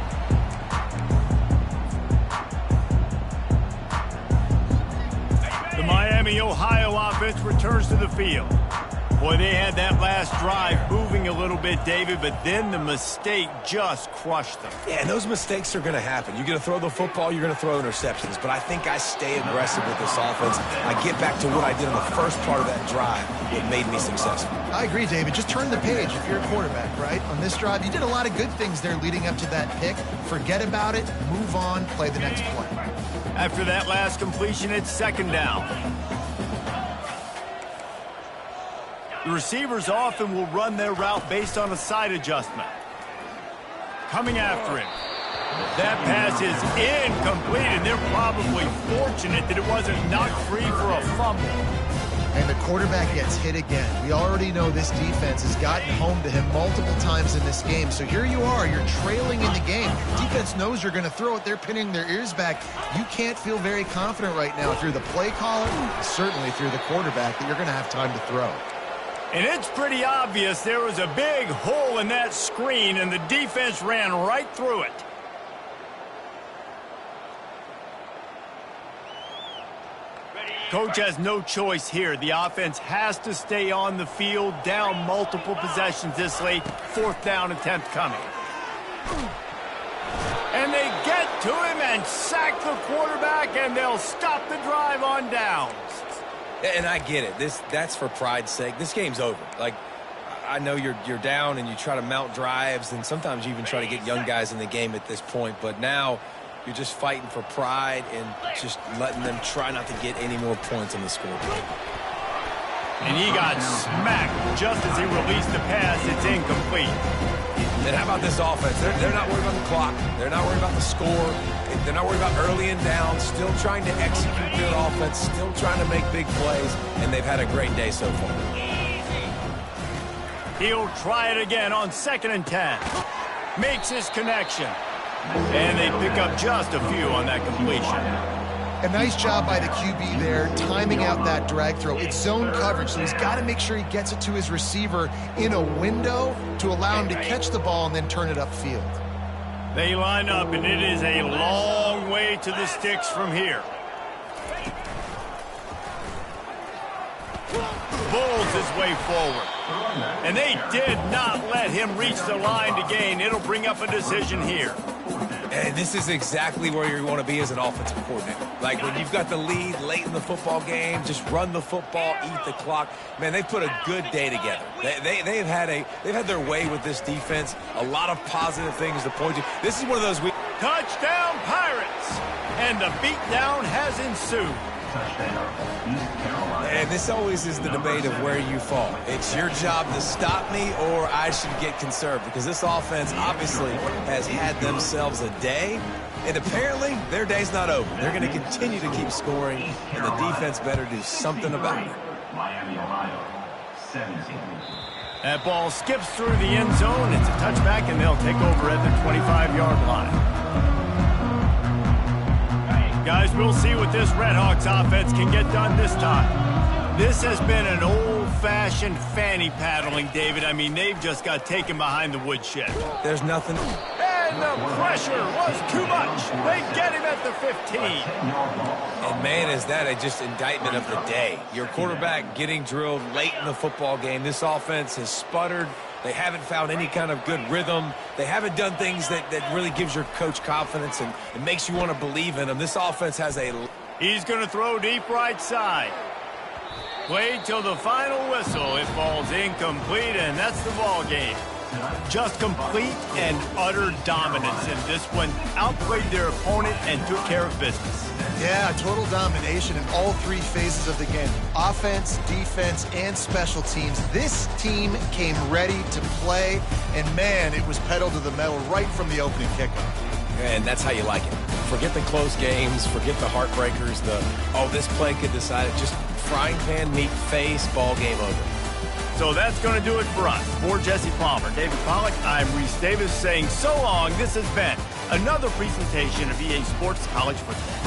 Speaker 1: The Miami, Ohio offense returns to the field. Boy, they had that last drive moving a little bit, David, but then the mistake just crushed them.
Speaker 3: Yeah, and those mistakes are going to happen. You're going to throw the football, you're going to throw interceptions. But I think I stay aggressive with this offense. I get back to what I did in the first part of that drive that made me successful.
Speaker 2: I agree, David. Just turn the page if you're a quarterback, right? On this drive, you did a lot of good things there leading up to that pick. Forget about it, move on, play the next play.
Speaker 1: After that last completion, it's second down. The receivers often will run their route based on a side adjustment. Coming after him. That pass is incomplete, and they're probably fortunate that it wasn't knocked free for a fumble.
Speaker 2: And the quarterback gets hit again. We already know this defense has gotten home to him multiple times in this game. So here you are, you're trailing in the game. Defense knows you're going to throw it. They're pinning their ears back. You can't feel very confident right now if you're the play caller, certainly if you're the quarterback, that you're going to have time to throw.
Speaker 1: And it's pretty obvious there was a big hole in that screen, and the defense ran right through it. Coach has no choice here. The offense has to stay on the field, down multiple possessions this late. Fourth down attempt coming. And they get to him and sack the quarterback, and they'll stop the drive on downs.
Speaker 3: And I get it. That's for pride's sake. This game's over. Like, I know you're down and you try to mount drives, and sometimes you even try to get young guys in the game at this point. But now you're just fighting for pride and just letting them try not to get any more points on the scoreboard.
Speaker 1: And he got smacked just as he released the pass. It's incomplete.
Speaker 3: And how about this offense? They're not worried about the clock. They're not worried about the score. They're not worried about early and down. Still trying to execute their offense. Still trying to make big plays. And they've had a great day so far.
Speaker 1: He'll try it again on 2nd and 10. Makes his connection. And they pick up just a few on that completion.
Speaker 2: A nice job by the QB there, timing out that drag throw. It's zone coverage, so he's got to make sure he gets it to his receiver in a window to allow him to catch the ball and then turn it upfield.
Speaker 1: They line up, and it is a long way to the sticks from here. Bowls his way forward. And they did not let him reach the line to gain. It'll bring up a decision here.
Speaker 3: And this is exactly where you want to be as an offensive coordinator. Like when you've got the lead late in the football game, just run the football, eat the clock. Man, they've put a good day together. They've had their way with this defense. A lot of positive things to point to. This is one of those weeks.
Speaker 1: Touchdown Pirates! And the beatdown has ensued.
Speaker 3: And this always is the debate of where you fall. It's your job to stop me, or I should get conserved, because this offense obviously has had themselves a day, and apparently their day's not over. They're going to continue to keep scoring, and the defense better do something about it.
Speaker 4: Miami, Ohio, 17.
Speaker 1: That ball skips through the end zone. It's a touchback, and they'll take over at the 25-yard line. Guys, we'll see what this Redhawks offense can get done this time. This has been an old-fashioned fanny paddling, David. I mean, they've just got taken behind the woodshed.
Speaker 3: There's nothing.
Speaker 1: And the pressure was too much. They get him at the 15.
Speaker 3: And, man, is that a just indictment of the day. Your quarterback getting drilled late in the football game. This offense has sputtered. They haven't found any kind of good rhythm. They haven't done things that really gives your coach confidence and it makes you want to believe in them. This offense has a...
Speaker 1: He's going to throw deep right side. Played till the final whistle. It falls incomplete, and that's the ball game. Just complete and utter dominance in this one. Outplayed their opponent and took care of business.
Speaker 2: Yeah, total domination in all three phases of the game. Offense, defense, and special teams. This team came ready to play, and man, it was pedal to the metal right from the opening kickoff.
Speaker 3: And that's how you like it. Forget the close games, forget the heartbreakers, this play could decide it. Just frying pan, meat, face, ball game over.
Speaker 1: So that's going to do it for us. For Jesse Palmer, David Pollack, I'm Reese Davis saying so long. This has been another presentation of EA Sports College Football.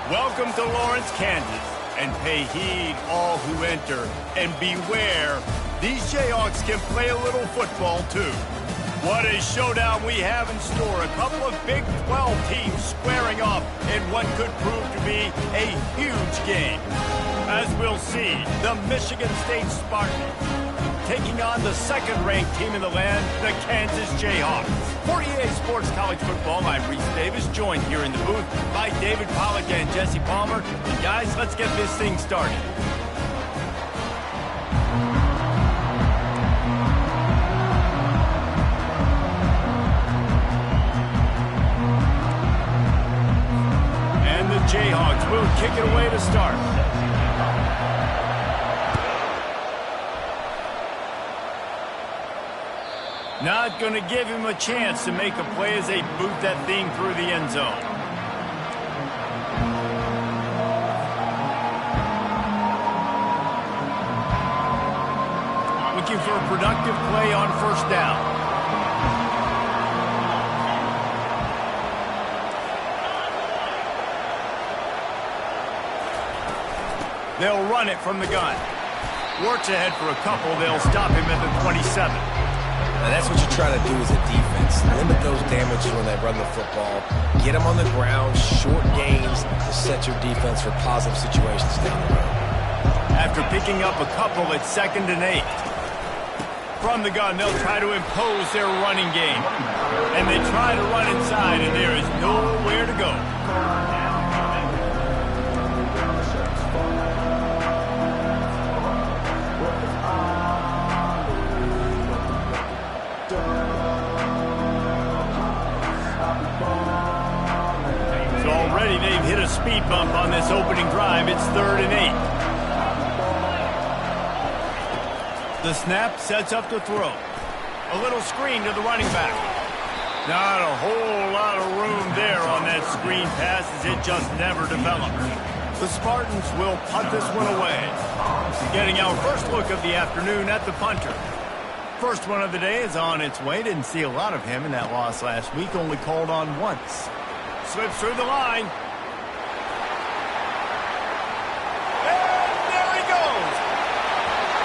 Speaker 1: Welcome to Lawrence, Kansas, and pay heed all who enter, and beware, these Jayhawks can play a little football too. What a showdown we have in store. A couple of Big 12 teams squaring off in what could prove to be a huge game. As we'll see, the Michigan State Spartans taking on the second-ranked team in the land, the Kansas Jayhawks. For EA Sports College Football, I'm Reese Davis, joined here in the booth by David Pollack and Jesse Palmer. And guys, let's get this thing started. And the Jayhawks will kick it away to start. Not going to give him a chance to make a play as they boot that thing through the end zone. Looking for a productive play on first down. They'll run it from the gun. Works ahead for a couple. They'll stop him at the 27.
Speaker 3: Now that's what you try to do as a defense. Limit those damages when they run the football. Get them on the ground, short gains to set your defense for positive situations down the road.
Speaker 1: After picking up a couple, it's 2nd and 8. From the gun, they'll try to impose their running game. And they try to run inside, and there is nowhere to go. They've hit a speed bump on this opening drive. It's 3rd and 8. The snap sets up the throw. A little screen to the running back. Not a whole lot of room there on that screen pass as it just never developed. The Spartans will punt this one away. Getting our first look of the afternoon at the punter. First one of the day is on its way. Didn't see a lot of him in that loss last week. Only called on once. Slips through the line. And there he goes.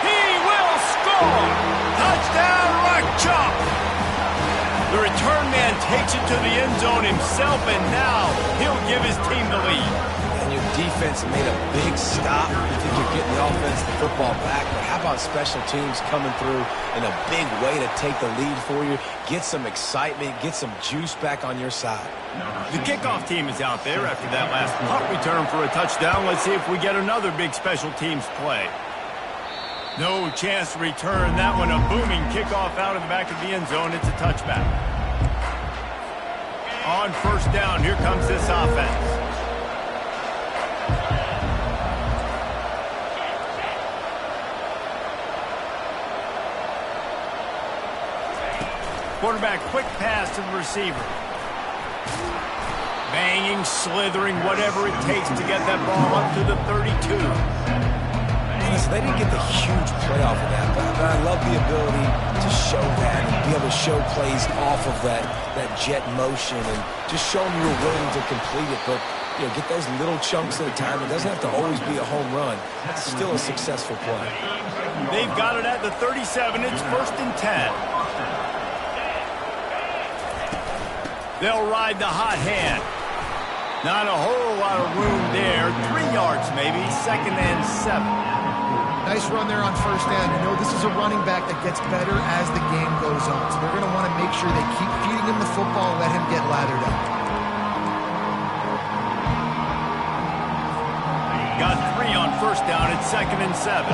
Speaker 1: He will score. Touchdown, Rock Chalk. The return man takes it to the end zone himself, and now he'll give his team the lead.
Speaker 3: And your defense made a big stop. You think you're getting the offense, the football back, but how about special teams coming through in a big way to take the lead for you, get some excitement, get some juice back on your side.
Speaker 1: The kickoff team is out there after that last punt return for a touchdown. Let's see if we get another big special teams play. No chance to return that one. A booming kickoff out of the back of the end zone. It's a touchback. On first down, here comes this offense. Quarterback, quick pass to the receiver. Banging, slithering, whatever it takes to get that ball up to the 32.
Speaker 3: Listen, they didn't get the huge play off of that, but I love the ability to show that and be able to show plays off of that jet motion and just show them you're willing to complete it. But, you know, get those little chunks at a time. It doesn't have to always be a home run. It's still a successful play.
Speaker 1: They've got it at the 37. It's 1st and 10. They'll ride the hot hand. Not a whole lot of room there. 3 yards maybe. 2nd and 7.
Speaker 2: Nice run there on first down. You know, this is a running back that gets better as the game goes on. So they're going to want to make sure they keep feeding him the football and let him get lathered up.
Speaker 1: Got 3 on first down. It's 2nd and 7.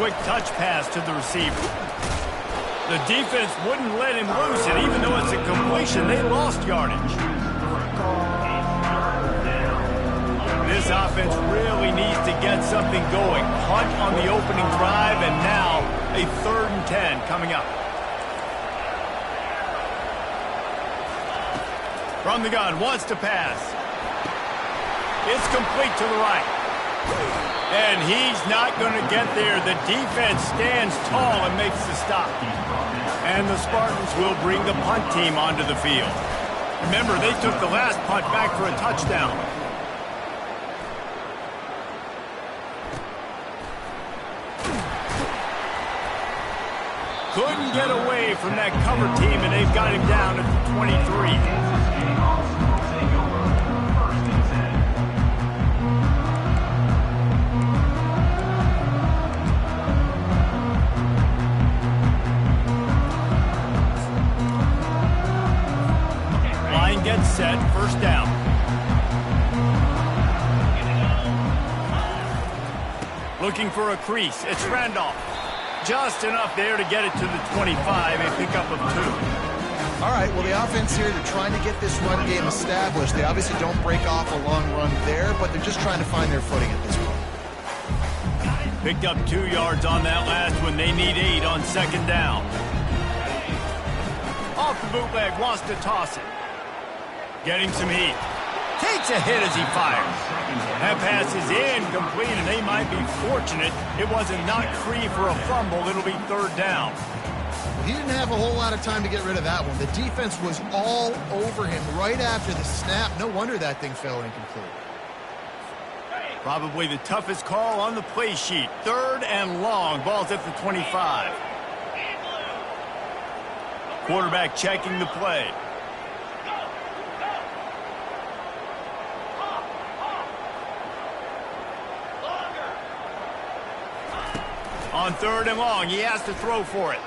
Speaker 1: Quick touch pass to the receiver. The defense wouldn't let him loose, and even though it's a completion, they lost yardage. This offense really needs to get something going. Punt on the opening drive, and now a 3rd and 10 coming up. From the gun, wants to pass. It's complete to the right. And he's not going to get there. The defense stands tall and makes the stop. And the Spartans will bring the punt team onto the field. Remember, they took the last punt back for a touchdown. Couldn't get away from that cover team, and they've got him down at the 23. Gets set, first down. Looking for a crease. It's Randolph. Just enough there to get it to the 25, a pickup of 2.
Speaker 2: All right, well, the offense here, they're trying to get this run game established. They obviously don't break off a long run there, but they're just trying to find their footing at this point.
Speaker 1: Picked up 2 yards on that last one. They need 8 on second down. Off the bootleg, wants to toss it. Getting some heat. Takes a hit as he fires. That pass is incomplete, and they might be fortunate it wasn't knocked free for a fumble. It'll be third down.
Speaker 2: He didn't have a whole lot of time to get rid of that one. The defense was all over him right after the snap. No wonder that thing fell incomplete.
Speaker 1: Probably the toughest call on the play sheet. Third and long. Ball's at the 25. Quarterback checking the play. On third and long, he has to throw for it.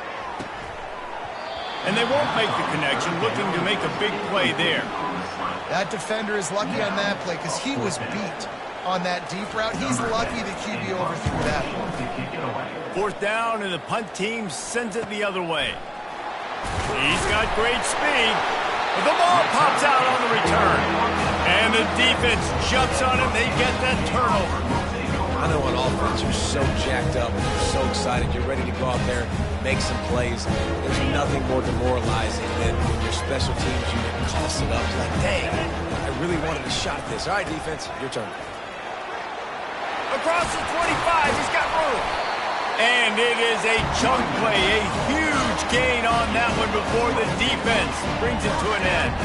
Speaker 1: And they won't make the connection, looking to make a big play there.
Speaker 2: That defender is lucky on that play because he was beat on that deep route. He's lucky the QB overthrew that one.
Speaker 1: Fourth down, and the punt team sends it the other way. He's got great speed. But the ball pops out on the return. And the defense jumps on him. They get that turnover.
Speaker 3: I know on offense you're so jacked up and you're so excited. You're ready to go out there, make some plays. There's nothing more demoralizing than when your special teams unit coughs it up. It's like, dang, I really wanted a shot at this. All right, defense, your turn.
Speaker 1: Across the 25, he's got room. And it is a chunk play, a huge gain on that one before the defense brings it to an end.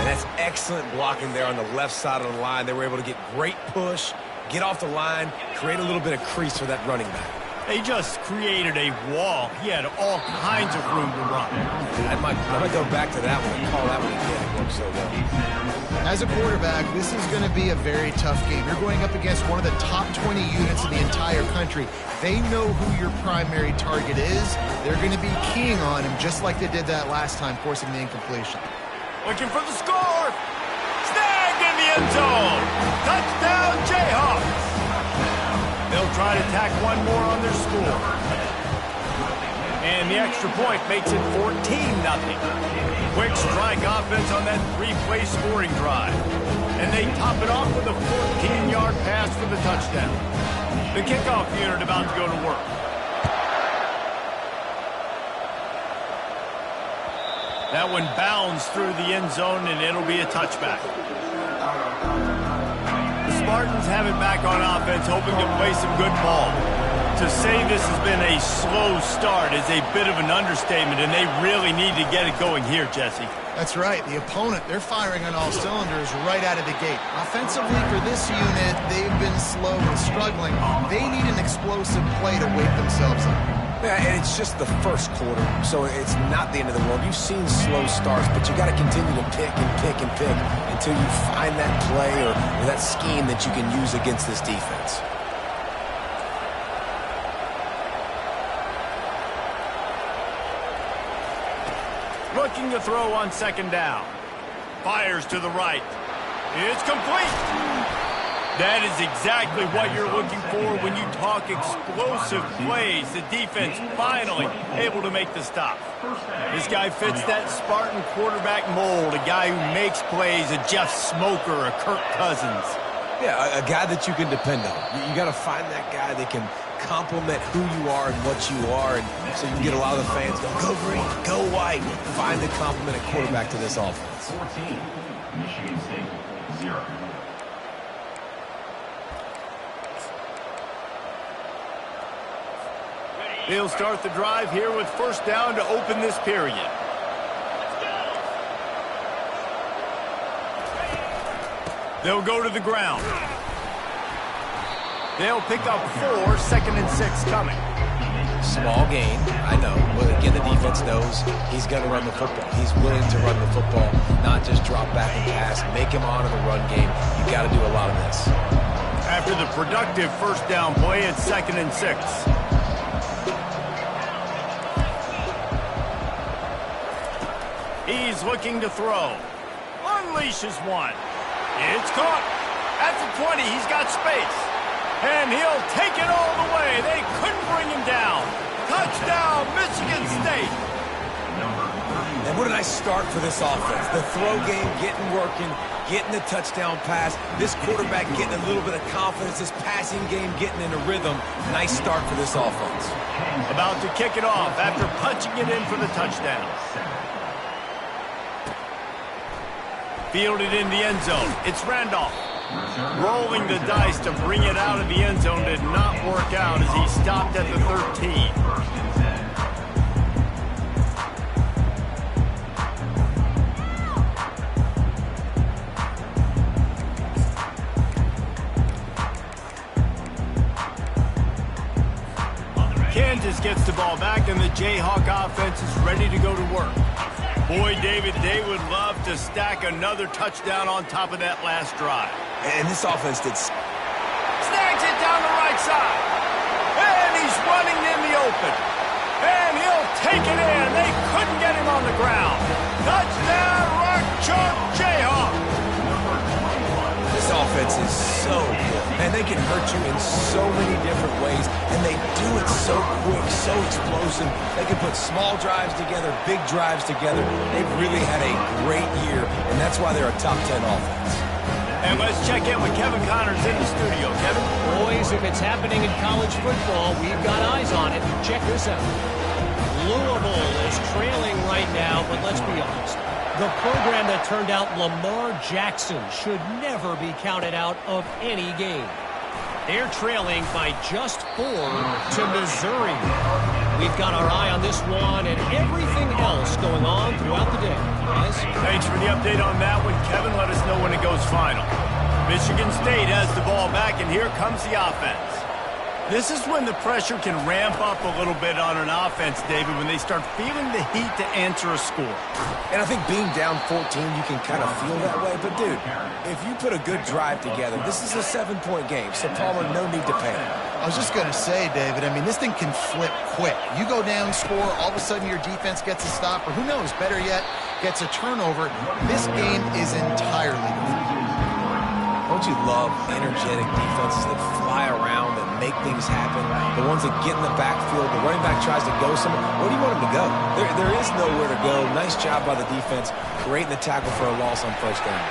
Speaker 3: And that's excellent blocking there on the left side of the line. They were able to get great push, get off the line, create a little bit of crease for that running back.
Speaker 1: They just created a wall. He had all kinds of room to run.
Speaker 3: I might go back to that one and call that one again. It worked so well.
Speaker 2: As a quarterback, this is going to be a very tough game. You're going up against one of the top 20 units in the entire country. They know who your primary target is. They're going to be keying on him just like they did that last time, forcing the incompletion.
Speaker 1: Looking for the score. Snagged in the end zone. Touchdown, Jayhawks. They'll try to tack one more on their score. And the extra point makes it 14-0. Quick strike offense on that three-play scoring drive. And they top it off with a 14-yard pass for the touchdown. The kickoff unit about to go to work. That one bounds through the end zone, and it'll be a touchback. The Spartans have it back on offense, hoping to play some good ball. To say this has been a slow start is a bit of an understatement, and they really need to get it going here, Jesse.
Speaker 2: That's right. The opponent, they're firing on all cylinders right out of the gate. Offensively, for this unit, they've been slow and struggling. They need an explosive play to wake themselves up.
Speaker 3: Yeah, and it's just the first quarter, so it's not the end of the world. You've seen slow starts, but you got to continue to pick and pick and pick until you find that play or that scheme that you can use against this defense.
Speaker 1: Looking to throw on second down. Fires to the right. It's complete. That is exactly what you're looking for when you talk explosive plays. The defense finally able to make the stop. This guy fits that Spartan quarterback mold, a guy who makes plays, a Jeff Smoker, a Kirk Cousins.
Speaker 3: Yeah, a guy that you can depend on. You got to find that guy that can complement who you are and what you are, and so you can get a lot of the fans go green, go white. Find the complement at quarterback to this offense.
Speaker 4: 14, Michigan State, 0.
Speaker 1: They'll start the drive here with first down to open this period. They'll go to the ground. They'll pick up 4, 2nd and 6 coming.
Speaker 3: Small gain, I know. But again, the defense knows he's going to run the football. He's willing to run the football, not just drop back and pass, make him honor the run game. You got to do a lot of this.
Speaker 1: After the productive first down play, it's 2nd and 6. He's looking to throw. Unleashes one. It's caught. At the 20, he's got space. And he'll take it all the way. They couldn't bring him down. Touchdown, Michigan State.
Speaker 3: And what a nice start for this offense. The throw game getting working, getting the touchdown pass. This quarterback getting a little bit of confidence. This passing game getting in a rhythm. Nice start for this offense.
Speaker 1: About to kick it off after punching it in for the touchdown. Fielded in the end zone. It's Randolph. Rolling the dice to bring it out of the end zone did not work out as he stopped at the 13. Kansas gets the ball back and the Jayhawk offense is ready to go to work. Boy, David, they would love to stack another touchdown on top of that last drive.
Speaker 3: And this offense did...
Speaker 1: Snags it down the right side. And he's running in the open. And he'll take it in. They couldn't get him on the ground. Touchdown, Rock Chalk Jayhawk.
Speaker 3: This offense is so good. And they can hurt you in so many different ways. And they do it so quick, so explosive. They can put small drives together, big drives together. They've really had a great year, and that's why they're a top 10 offense.
Speaker 1: And let's check in with Kevin Connors in the studio. Kevin?
Speaker 5: Boys, if it's happening in college football, we've got eyes on it. Check this out. Louisville is trailing right now, but let's be honest. The program that turned out Lamar Jackson should never be counted out of any game. They're trailing by just 4 to Missouri. We've got our eye on this one and everything else going on throughout the day. Yes?
Speaker 1: Thanks for the update on that one, Kevin. Let us know when it goes final. Michigan State has the ball back, and here comes the offense. This is when the pressure can ramp up a little bit on an offense, David, when they start feeling the heat to answer a score.
Speaker 3: And I think being down 14, you can kind of feel that way. But, dude, if you put a good drive together, this is a 7-point game. So, Palmer, no need to panic.
Speaker 2: I was just going to say, David, I mean, this thing can flip quick. You go down, score, all of a sudden your defense gets a stop, or who knows, better yet, gets a turnover. This game is entirely different.
Speaker 3: Don't you love energetic defenses that fly around and make things happen? The ones that get in the backfield, the running back tries to go somewhere. Where do you want him to go? There is nowhere to go. Nice job by the defense, creating the tackle for a loss on first down.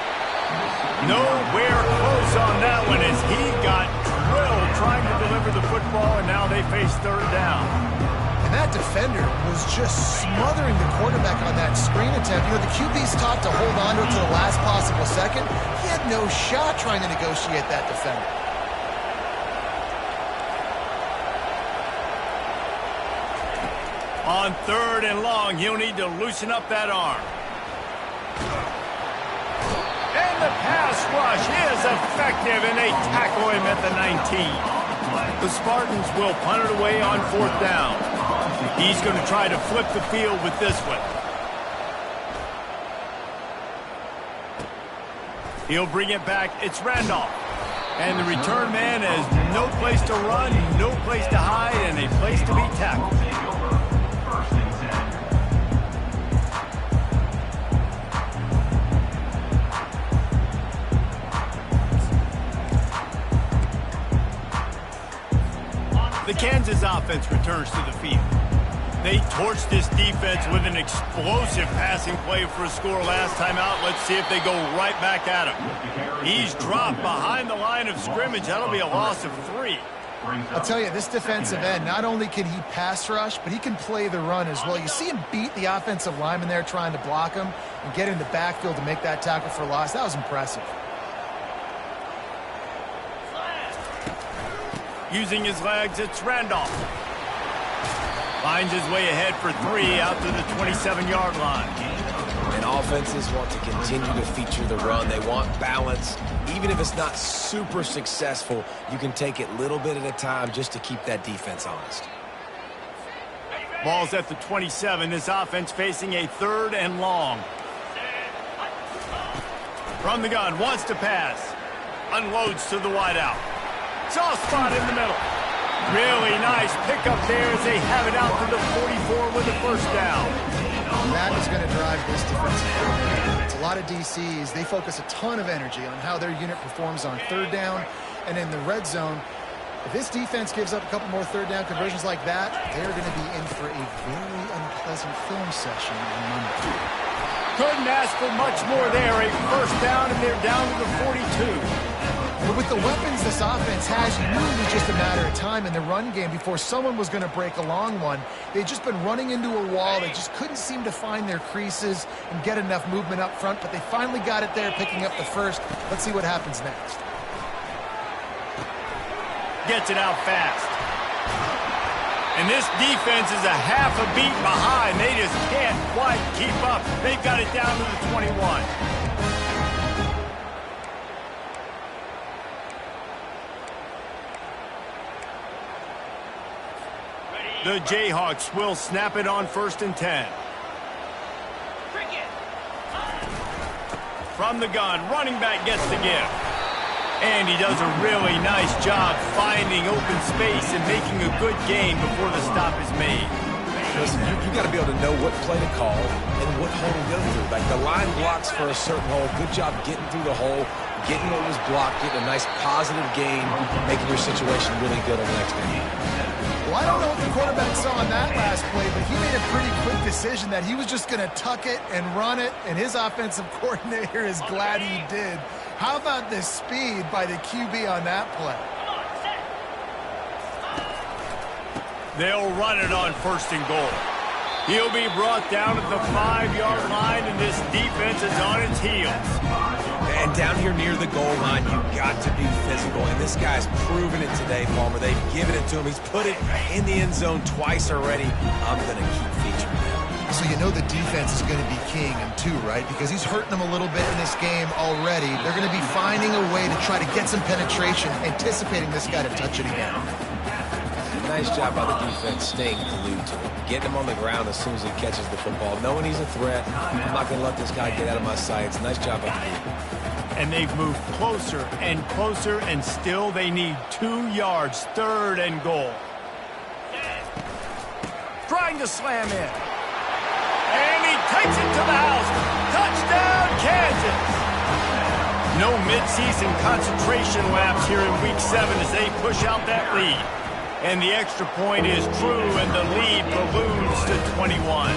Speaker 1: Nowhere close on that one as he got drilled trying to deliver the football, and now they face third down.
Speaker 2: And that defender was just smothering the quarterback on that screen attempt. You know, the QB's taught to hold on to it to the last possible second. He had no shot trying to negotiate that defender.
Speaker 1: On 3rd and long, he'll need to loosen up that arm. And the pass rush is effective, and they tackle him at the 19. The Spartans will punt it away on 4th down. He's going to try to flip the field with this one. He'll bring it back. It's Randolph. And the return man has no place to run, no place to hide, and a place to be tackled. The Kansas offense returns to the field. They torched this defense with an explosive passing play for a score last time out. Let's see if they go right back at him. He's dropped behind the line of scrimmage. That'll be a loss of 3.
Speaker 2: I'll tell you, this defensive end, not only can he pass rush, but he can play the run as well. You see him beat the offensive lineman there trying to block him and get in the backfield to make that tackle for loss. That was impressive.
Speaker 1: Using his legs, it's Randolph. Finds his way ahead for 3 out to the 27-yard line.
Speaker 3: And offenses want to continue to feature the run. They want balance. Even if it's not super successful, you can take it little bit at a time just to keep that defense honest.
Speaker 1: Ball's at the 27. This offense facing a 3rd and long. From the gun, wants to pass. Unloads to the wideout. Soft spot in the middle. Really nice pickup there as they have it out to the 44 with a 1st down.
Speaker 2: That is going to drive this defensive coordinator. It's a lot of DCs. They focus a ton of energy on how their unit performs on 3rd down and in the red zone. If this defense gives up a couple more 3rd down conversions like that, they're going to be in for a very unpleasant film session on Monday.
Speaker 1: Couldn't ask for much more there. A 1st down, and they're down to the 42.
Speaker 2: But with the weapons this offense has, you knew it was just a matter of time in the run game before someone was going to break a long one. They'd just been running into a wall. They just couldn't seem to find their creases and get enough movement up front, but they finally got it there, picking up the 1st. Let's see what happens next.
Speaker 1: Gets it out fast. And this defense is a half a beat behind. They just can't quite keep up. They've got it down to the 21. The Jayhawks will snap it on 1st and 10. From the gun, running back gets the give. And he does a really nice job finding open space and making a good gain before the stop is made.
Speaker 3: Listen, you got to be able to know what play to call and what hole to go through. Like the line blocks for a certain hole. Good job getting through the hole, getting what was blocked, getting a nice positive gain, making your situation really good on the next game.
Speaker 2: Well, I don't know what the quarterback saw on that last play, but he made a pretty quick decision that he was just going to tuck it and run it, and his offensive coordinator is glad he did. How about the speed by the QB on that play?
Speaker 1: They'll run it on 1st and goal. He'll be brought down at the 5-yard line, and this defense is on its heels.
Speaker 3: And down here near the goal line, you've got to be physical. And this guy's proven it today, Palmer. They've given it to him. He's put it in the end zone twice already. I'm going to keep featuring him.
Speaker 2: So you know the defense is going to be keying him too, right? Because he's hurting them a little bit in this game already. They're going to be finding a way to try to get some penetration, anticipating this guy to touch it again.
Speaker 3: Nice job by the defense staying glued to him. Getting him on the ground as soon as he catches the football. Knowing he's a threat. I'm not going to let this guy get out of my sights. Nice job by the defense.
Speaker 1: And they've moved closer and closer, and still they need 2 yards. 3rd and goal. Trying to slam in. And he takes it to the house. Touchdown, Kansas. No midseason concentration lapse here in Week 7 as they push out that lead. And the extra point is true, and the lead balloons to 21.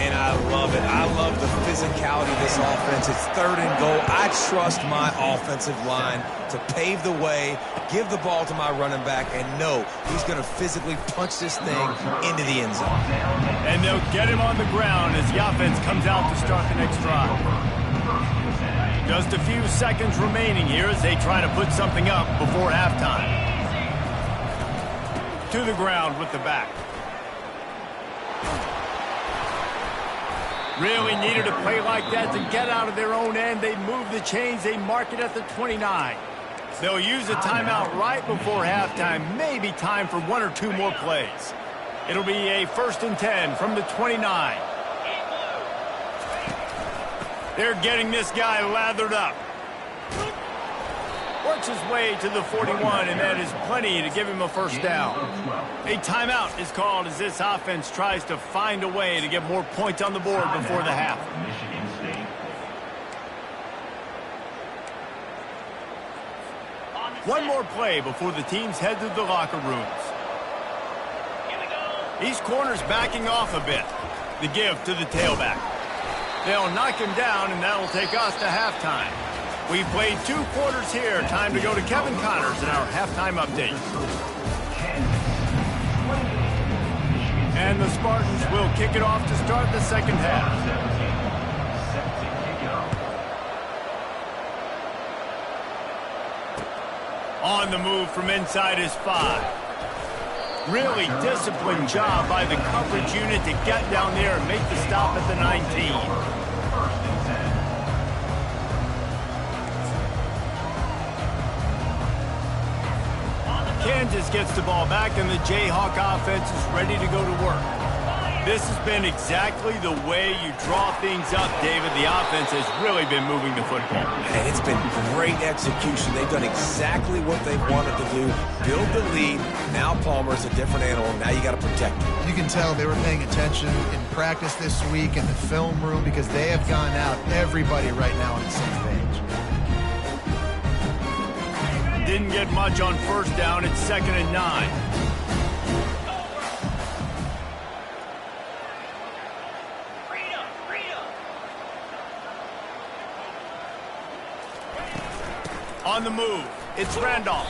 Speaker 3: And I love it. I love the physicality of this offense. It's 3rd and goal. I trust my offensive line to pave the way, give the ball to my running back, and know he's going to physically punch this thing into the end zone.
Speaker 1: And they'll get him on the ground as the offense comes out to start the next drive. Just a few seconds remaining here as they try to put something up before halftime. To the ground with the back. Really needed a play like that to get out of their own end. They move the chains. They mark it at the 29. They'll use a timeout right before halftime. Maybe time for 1 or 2 more plays. It'll be a 1st and 10 from the 29. They're getting this guy lathered up. Works his way to the 41, and that is plenty to give him a 1st down. A timeout is called as this offense tries to find a way to get more points on the board before the half. One more play before the teams head to the locker rooms. These corners backing off a bit. The give to the tailback. They'll knock him down, and that'll take us to halftime. We've played 2 quarters here. Time to go to Kevin Connors in our halftime update. And the Spartans will kick it off to start the second half. On the move from inside his 5. Really disciplined job by the coverage unit to get down there and make the stop at the 19. Kansas gets the ball back, and the Jayhawk offense is ready to go to work. This has been exactly the way you draw things up, David. The offense has really been moving the football.
Speaker 3: And it's been great execution. They've done exactly what they've wanted to do. Build the lead. Now Palmer's a different animal. Now you got to protect him.
Speaker 2: You can tell they were paying attention in practice this week in the film room because they have gone out, everybody right now on the same page.
Speaker 1: Didn't get much on first down. It's 2nd and 9. On the move, it's Randolph.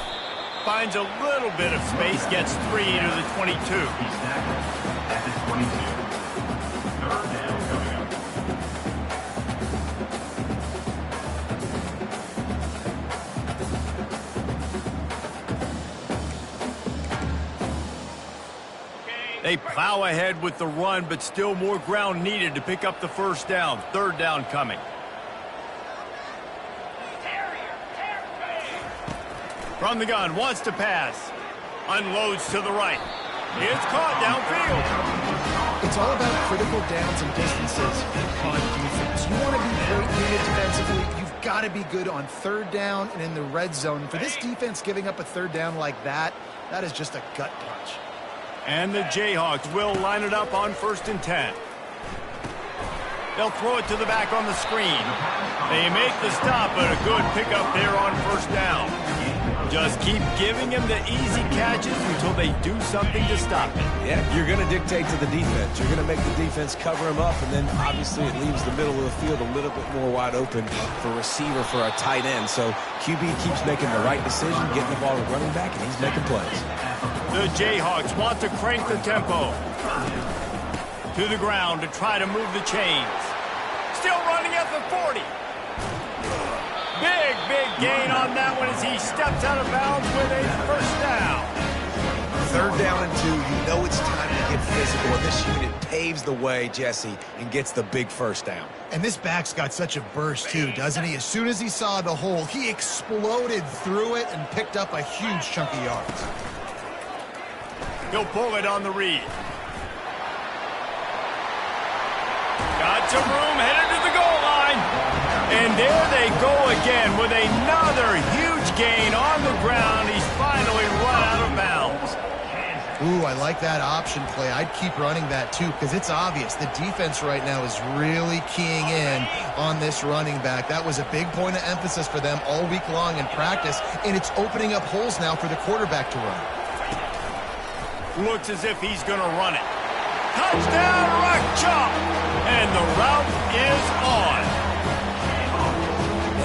Speaker 1: Finds a little bit of space, gets 3 to the 22.
Speaker 4: He's tackled at the 22. 3rd down coming up.
Speaker 1: They plow ahead with the run, but still more ground needed to pick up the first down. 3rd down coming. From the gun, wants to pass. Unloads to the right. It's caught downfield.
Speaker 2: It's all about critical downs and distances on defense. You want to be great unit defensively, you've got to be good on 3rd down and in the red zone. For this defense giving up a 3rd down like that, that is just a gut punch.
Speaker 1: And the Jayhawks will line it up on 1st and 10. They'll throw it to the back on the screen. They make the stop, but a good pickup there on 1st down. Just keep giving him the easy catches until they do something to stop it.
Speaker 3: Yeah, you're going to dictate to the defense. You're going to make the defense cover him up, and then obviously it leaves the middle of the field a little bit more wide open for receiver for a tight end. So QB keeps making the right decision, getting the ball to running back, and he's making plays.
Speaker 1: The Jayhawks want to crank the tempo. To the ground to try to move the chains. Still running at the 40. Big gain on that one as he steps out of bounds with a 1st down.
Speaker 3: 3rd down and 2. You know it's time to get physical. And this unit paves the way, Jesse, and gets the big 1st down.
Speaker 2: And this back's got such a burst, too, doesn't he? As soon as he saw the hole, he exploded through it and picked up a huge chunk of yards.
Speaker 1: He'll pull it on the read. Got some room, headed to the goal line. And there they go again with another huge gain on the ground. He's finally run out of bounds.
Speaker 2: Ooh, I like that option play. I'd keep running that, too, because it's obvious. The defense right now is really keying in on this running back. That was a big point of emphasis for them all week long in practice, and it's opening up holes now for the quarterback to run.
Speaker 1: Looks as if he's going to run it. Touchdown, Rock Chop! And the route is on.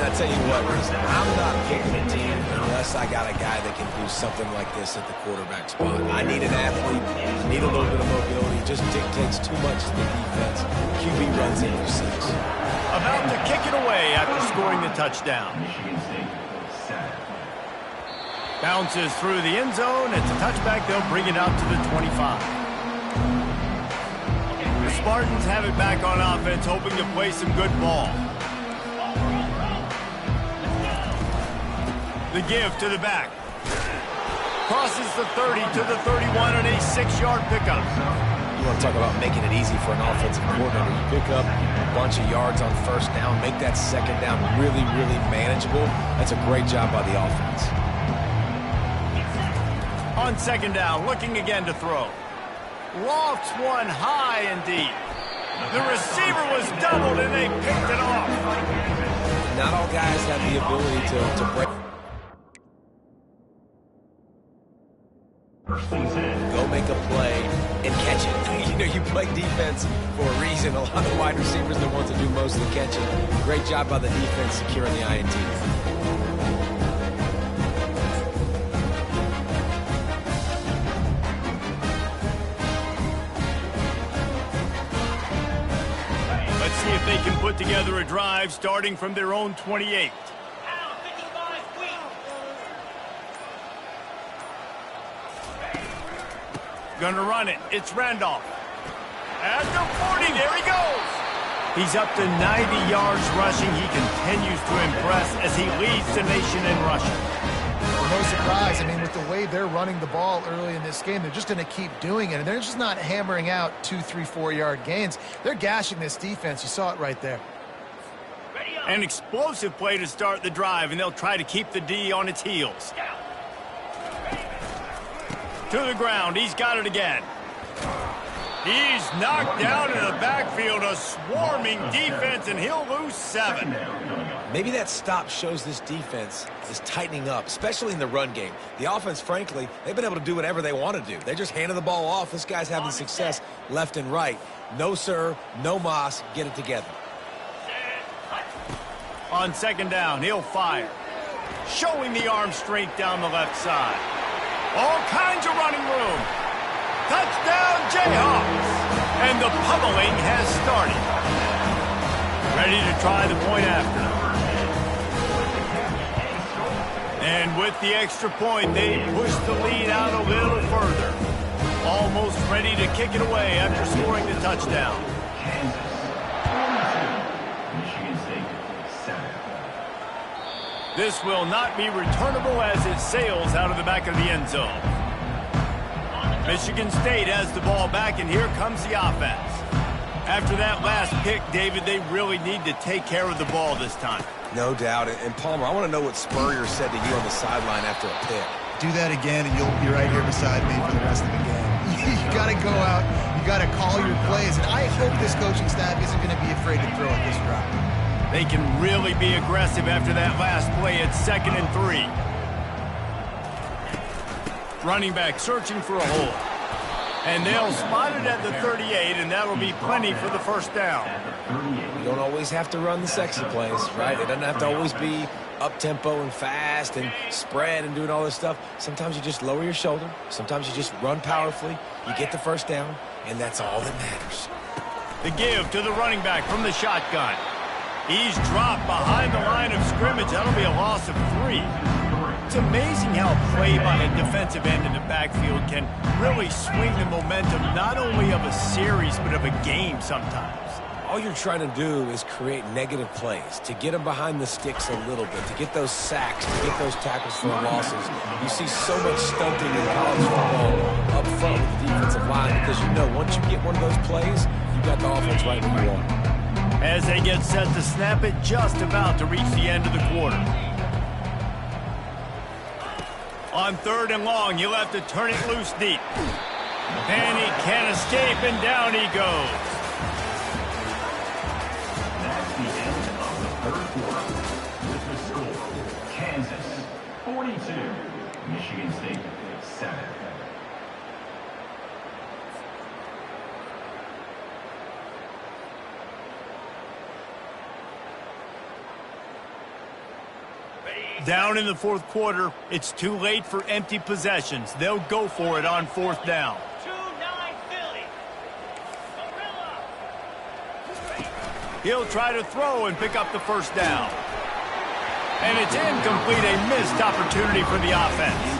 Speaker 3: And I tell you what, I'm not picking a team unless I got a guy that can do something like this at the quarterback spot. I need an athlete. I need a little bit of mobility. It just dictates too much to the defense. QB runs in for 6.
Speaker 1: About to kick it away after scoring the touchdown. Bounces through the end zone. It's a touchback. They'll bring it out to the 25. The Spartans have it back on offense, hoping to play some good ball. The give to the back. Crosses the 30 to the 31 and a 6-yard pickup.
Speaker 3: You want to talk about making it easy for an offensive coordinator. You pick up a bunch of yards on 1st down, make that 2nd down really manageable. That's a great job by the offense.
Speaker 1: On 2nd down, looking again to throw. Lofts one high and deep. The receiver was doubled and they picked it off.
Speaker 3: Not all guys have the ability to break. Go make a play and catch it. You know, you play defense for a reason. A lot of wide receivers that want to do most of the catching. Great job by the defense securing the INT.
Speaker 1: Let's see if they can put together a drive starting from their own 28. Gonna run it. It's Randolph. At the 40, there he goes. He's up to 90 yards rushing. He continues to impress as he leads the nation in rushing.
Speaker 2: No surprise. I mean, with the way they're running the ball early in this game, they're just going to keep doing it. And they're just not hammering out 2, 3, 4-yard gains. They're gashing this defense. You saw it right there.
Speaker 1: An explosive play to start the drive, and they'll try to keep the D on its heels. To the ground. He's got it again. He's knocked down in the backfield. A swarming defense, and he'll lose 7.
Speaker 3: Maybe that stop shows this defense is tightening up, especially in the run game. The offense, frankly, they've been able to do whatever they want to do. They're just handing the ball off. This guy's having success left and right. No, sir. No mas. Get it together.
Speaker 1: On second down, he'll fire. Showing the arm strength down the left side. All kinds of running room. Touchdown, Jayhawks. And the pummeling has started. Ready to try the point after. And with the extra point, they push the lead out a little further. Almost ready to kick it away after scoring the touchdown. This will not be returnable as it sails out of the back of the end zone. Michigan State has the ball back, and here comes the offense. After that last pick, David, they really need to take care of the ball this time.
Speaker 3: No doubt. And Palmer, I want to know what Spurrier said to you on the sideline after a pick.
Speaker 2: Do that again, and you'll be right here beside me for the rest of the game. You got to go out. You got to call your plays. And I hope this coaching staff isn't going to be afraid to throw at this drive.
Speaker 1: They can really be aggressive after that last play at 2nd and 3. Running back searching for a hole. And they'll spot it at the 38, and that'll be plenty for the first down.
Speaker 3: You don't always have to run the sexy plays, right? It doesn't have to always be up-tempo and fast and spread and doing all this stuff. Sometimes you just lower your shoulder. Sometimes you just run powerfully. You get the first down, and that's all that matters.
Speaker 1: The give to the running back from the shotgun. He's dropped behind the line of scrimmage. That'll be a loss of 3. It's amazing how play by a defensive end in the backfield can really swing the momentum not only of a series but of a game sometimes.
Speaker 3: All you're trying to do is create negative plays, to get them behind the sticks a little bit, to get those sacks, to get those tackles for losses. You see so much stunting in college football up front with the defensive line because you know once you get one of those plays, you got the offense right where you want.
Speaker 1: As they get set to snap it, just about to reach the end of the quarter. On 3rd and long, he'll have to turn it loose deep. And he can't escape, and down he goes.
Speaker 4: That's the end of the 3rd quarter. With the score, Kansas 42, Michigan State 7.
Speaker 1: Down in the 4th quarter, it's too late for empty possessions. They'll go for it on 4th down.
Speaker 5: 2-9 Philly.
Speaker 1: He'll try to throw and pick up the first down. And it's incomplete, a missed opportunity for the offense.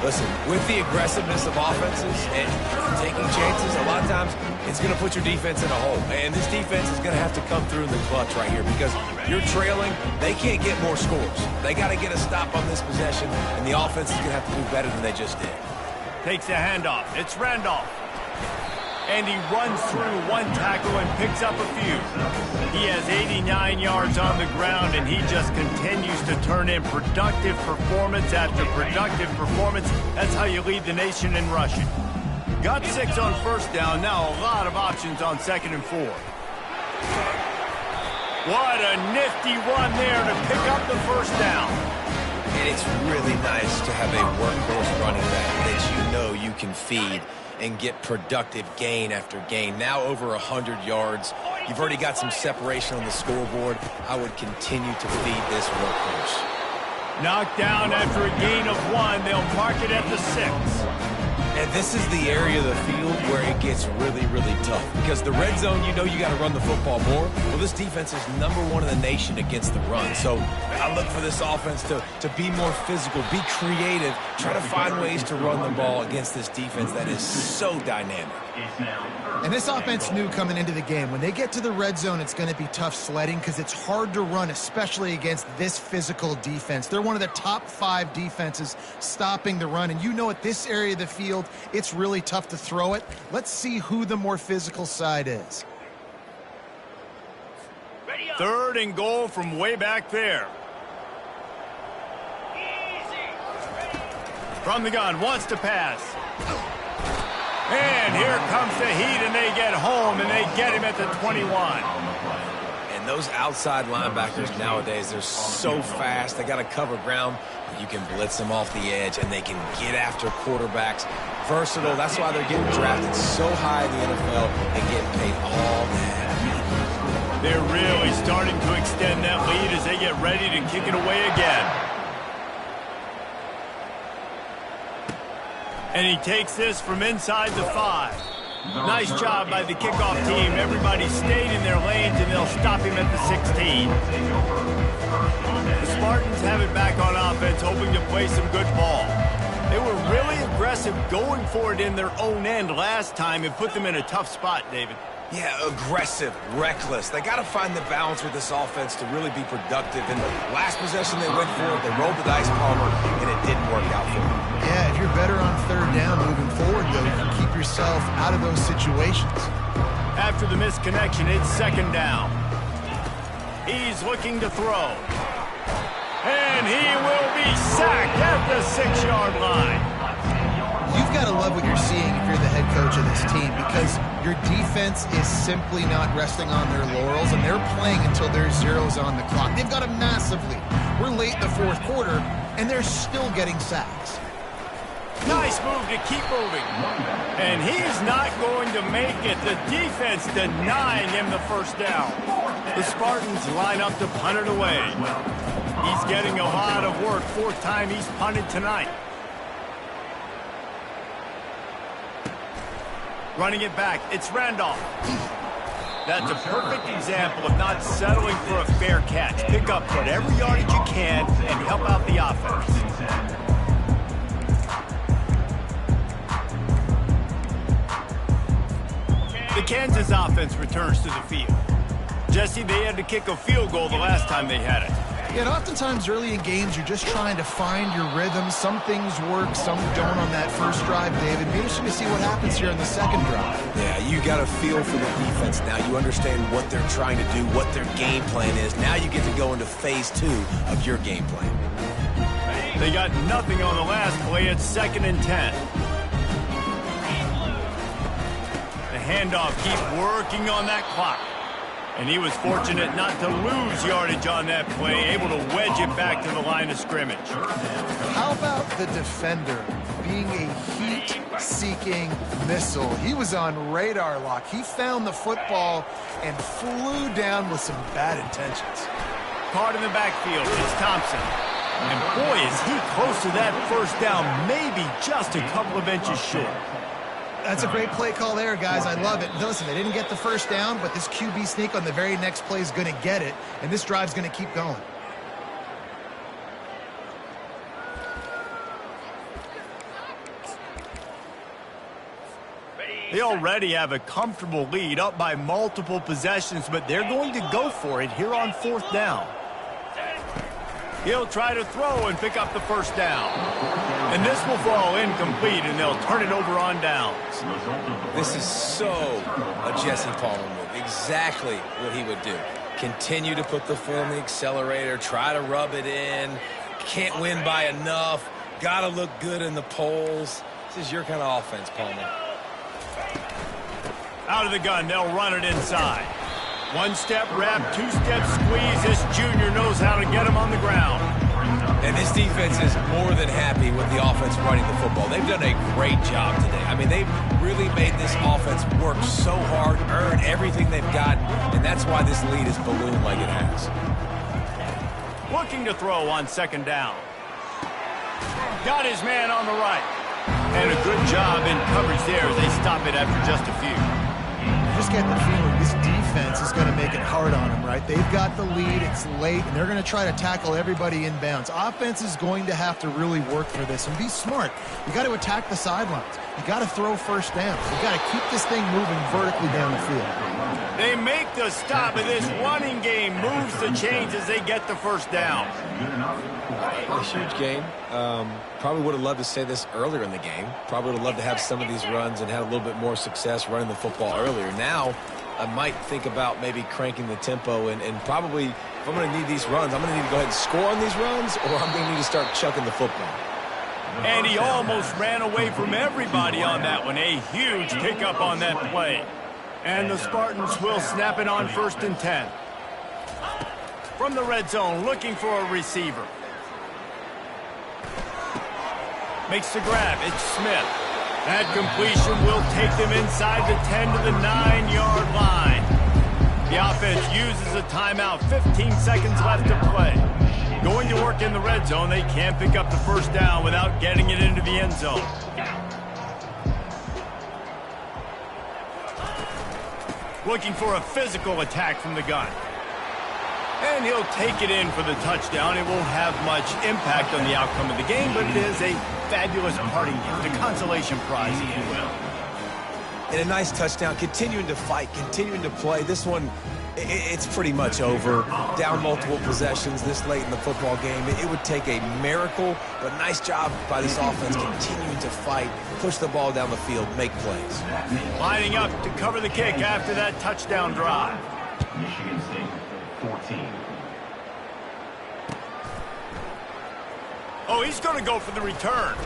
Speaker 3: Listen, with the aggressiveness of offenses and taking chances, a lot of times it's going to put your defense in a hole. And this defense is going to have to come through in the clutch right here because you're trailing. They can't get more scores. They got to get a stop on this possession, and the offense is going to have to do better than they just did.
Speaker 1: Takes a handoff. It's Randolph. And he runs through one tackle and picks up a few. He has 89 yards on the ground, and he just continues to turn in productive performance after productive performance. That's how you lead the nation in rushing. Got 6 on first down. Now a lot of options on 2nd and 4. What a nifty run there to pick up the first down.
Speaker 3: And it's really nice to have a workhorse running back that you know you can feed and get productive gain after gain. Now over 100 yards. You've already got some separation on the scoreboard. I would continue to feed this workhorse.
Speaker 1: Knocked down after a gain of 1. They'll mark it at the 6.
Speaker 3: And this is the area of the field where it gets really, really tough. Because the red zone, you know you got to run the football more. Well, this defense is #1 in the nation against the run. So I look for this offense to be more physical, be creative, try to find ways to run the ball against this defense that is so dynamic.
Speaker 2: And this offense knew coming into the game, when they get to the red zone, it's going to be tough sledding because it's hard to run, especially against this physical defense. They're one of the top 5 defenses stopping the run. And you know at this area of the field, it's really tough to throw it. Let's see who the more physical side is.
Speaker 1: 3rd and goal from way back there. From the gun, wants to pass. And here comes the heat, and they get home, and they get him at the 21.
Speaker 3: And those outside linebackers nowadays, they're so fast. They got to cover ground. You can blitz them off the edge, and they can get after quarterbacks. Versatile. That's why they're getting drafted so high in the NFL and getting paid all that.
Speaker 1: They're really starting to extend that lead as they get ready to kick it away again. And he takes this from inside the 5. Nice job by the kickoff team. Everybody stayed in their lanes, and they'll stop him at the 16. The Spartans have it back on offense, hoping to play some good ball. They were really aggressive going for it in their own end last time and put them in a tough spot, David.
Speaker 3: Yeah, aggressive, reckless. They got to find the balance with this offense to really be productive. And last possession they went for it, they rolled the dice, Palmer, and it didn't work out for them.
Speaker 2: Yeah, if you're better on 3rd down moving forward, though, you can keep yourself out of those situations.
Speaker 1: After the misconnection, it's 2nd down. He's looking to throw. And he will be sacked at the 6-yard line.
Speaker 2: You've got to love what you're seeing if you're the head coach of this team, because your defense is simply not resting on their laurels, and they're playing until there's zeros on the clock. They've got a massive lead. We're late in the 4th quarter, and they're still getting sacks.
Speaker 1: Nice move to keep moving. And he's not going to make it. The defense denying him the 1st down. The Spartans line up to punt it away. He's getting a lot of work. 4th time he's punted tonight. Running it back, it's Randolph. That's a perfect example of not settling for a fair catch. Pick up whatever yardage you can and help out the offense. The Kansas offense returns to the field. Jesse, they had to kick a field goal the last time they had it.
Speaker 2: Yeah, and oftentimes early in games, you're just trying to find your rhythm. Some things work, some don't on that first drive, David. Be interesting to see what happens here in the 2nd drive.
Speaker 3: Yeah, you got a feel for the defense now. You understand what they're trying to do, what their game plan is. Now you get to go into phase 2 of your game plan.
Speaker 1: They got nothing on the last play. It's 2nd and 10. The handoff keeps working on that clock. And he was fortunate not to lose yardage on that play, able to wedge it back to the line of scrimmage.
Speaker 2: How about the defender being a heat-seeking missile? He was on radar lock. He found the football and flew down with some bad intentions.
Speaker 1: Caught in the backfield, it's Thompson. And boy, is he close to that 1st down, maybe just a couple of inches short.
Speaker 2: That's a great play call there, guys. I love it. Listen, they didn't get the 1st down, but this QB sneak on the very next play is going to get it, and this drive's going to keep going.
Speaker 1: They already have a comfortable lead, up by multiple possessions, but they're going to go for it here on 4th down. He'll try to throw and pick up the 1st down. And this will fall incomplete, and they'll turn it over on downs.
Speaker 3: This is so a Jesse Palmer move. Exactly what he would do. Continue to put the foot on the accelerator, try to rub it in. Can't win by enough. Got to look good in the polls. This is your kind of offense, Palmer.
Speaker 1: Out of the gun, they'll run it inside. 1-step wrap, 2-step squeeze. This junior knows how to get him on the ground.
Speaker 3: And this defense is more than happy with the offense running the football. They've done a great job today. I mean, they've really made this offense work so hard, earn everything they've got, and that's why this lead is ballooned like it has.
Speaker 1: Looking to throw on 2nd down. Got his man on the right. And a good job in coverage there as they stop it after just a few.
Speaker 2: You just get the feeling this defense is going to make it hard on them, right? They've got the lead, it's late, and they're going to try to tackle everybody inbounds. Offense is going to have to really work for this and be smart. You got to attack the sidelines. You got to throw first downs. You got to keep this thing moving vertically down the field.
Speaker 1: They make the stop, and this running game moves the chains as they get the first down.
Speaker 3: A huge game. Probably would have loved to say this earlier in the game. Probably would have loved to have some of these runs and had a little bit more success running the football earlier. Now, I might think about maybe cranking the tempo and probably, if I'm going to need these runs, I'm going to need to go ahead and score on these runs, or I'm going to need to start chucking the football.
Speaker 1: And he almost ran away from everybody on that one. A huge pickup on that play. And the Spartans will snap it on 1st and 10. From the red zone, looking for a receiver. Makes the grab. It's Smith. That completion will take them inside the 10 to the 9-yard line. The offense uses a timeout. 15 seconds left to play. Going to work in the red zone. They can't pick up the first down without getting it into the end zone. Looking for a physical attack from the gun. And he'll take it in for the touchdown. It won't have much impact on the outcome of the game, but it is a fabulous parting gift, a consolation prize, if you will.
Speaker 3: And a nice touchdown, continuing to fight, continuing to play. This one, it's pretty much over. Down multiple possessions this late in the football game. It would take a miracle, but a nice job by this offense continuing to fight, push the ball down the field, make plays.
Speaker 1: Lining up to cover the kick after that touchdown drive.
Speaker 4: Michigan State, 14.
Speaker 1: Oh, he's going to go for the return.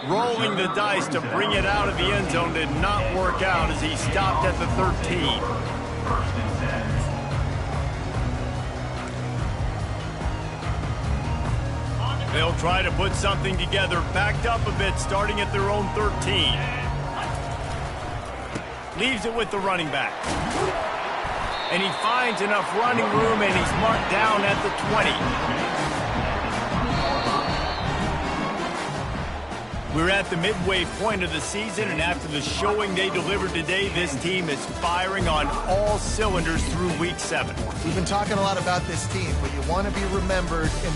Speaker 1: Rolling the dice to bring it out of the end zone did not work out as he stopped at the 13.
Speaker 4: 1st and 10.
Speaker 1: They'll try to put something together, backed up a bit, starting at their own 13. Leaves it with the running back. And he finds enough running room, and he's marked down at the 20. We're at the midway point of the season, and after the showing they delivered today, this team is firing on all cylinders through Week 7.
Speaker 2: We've been talking a lot about this team, but you want to be remembered in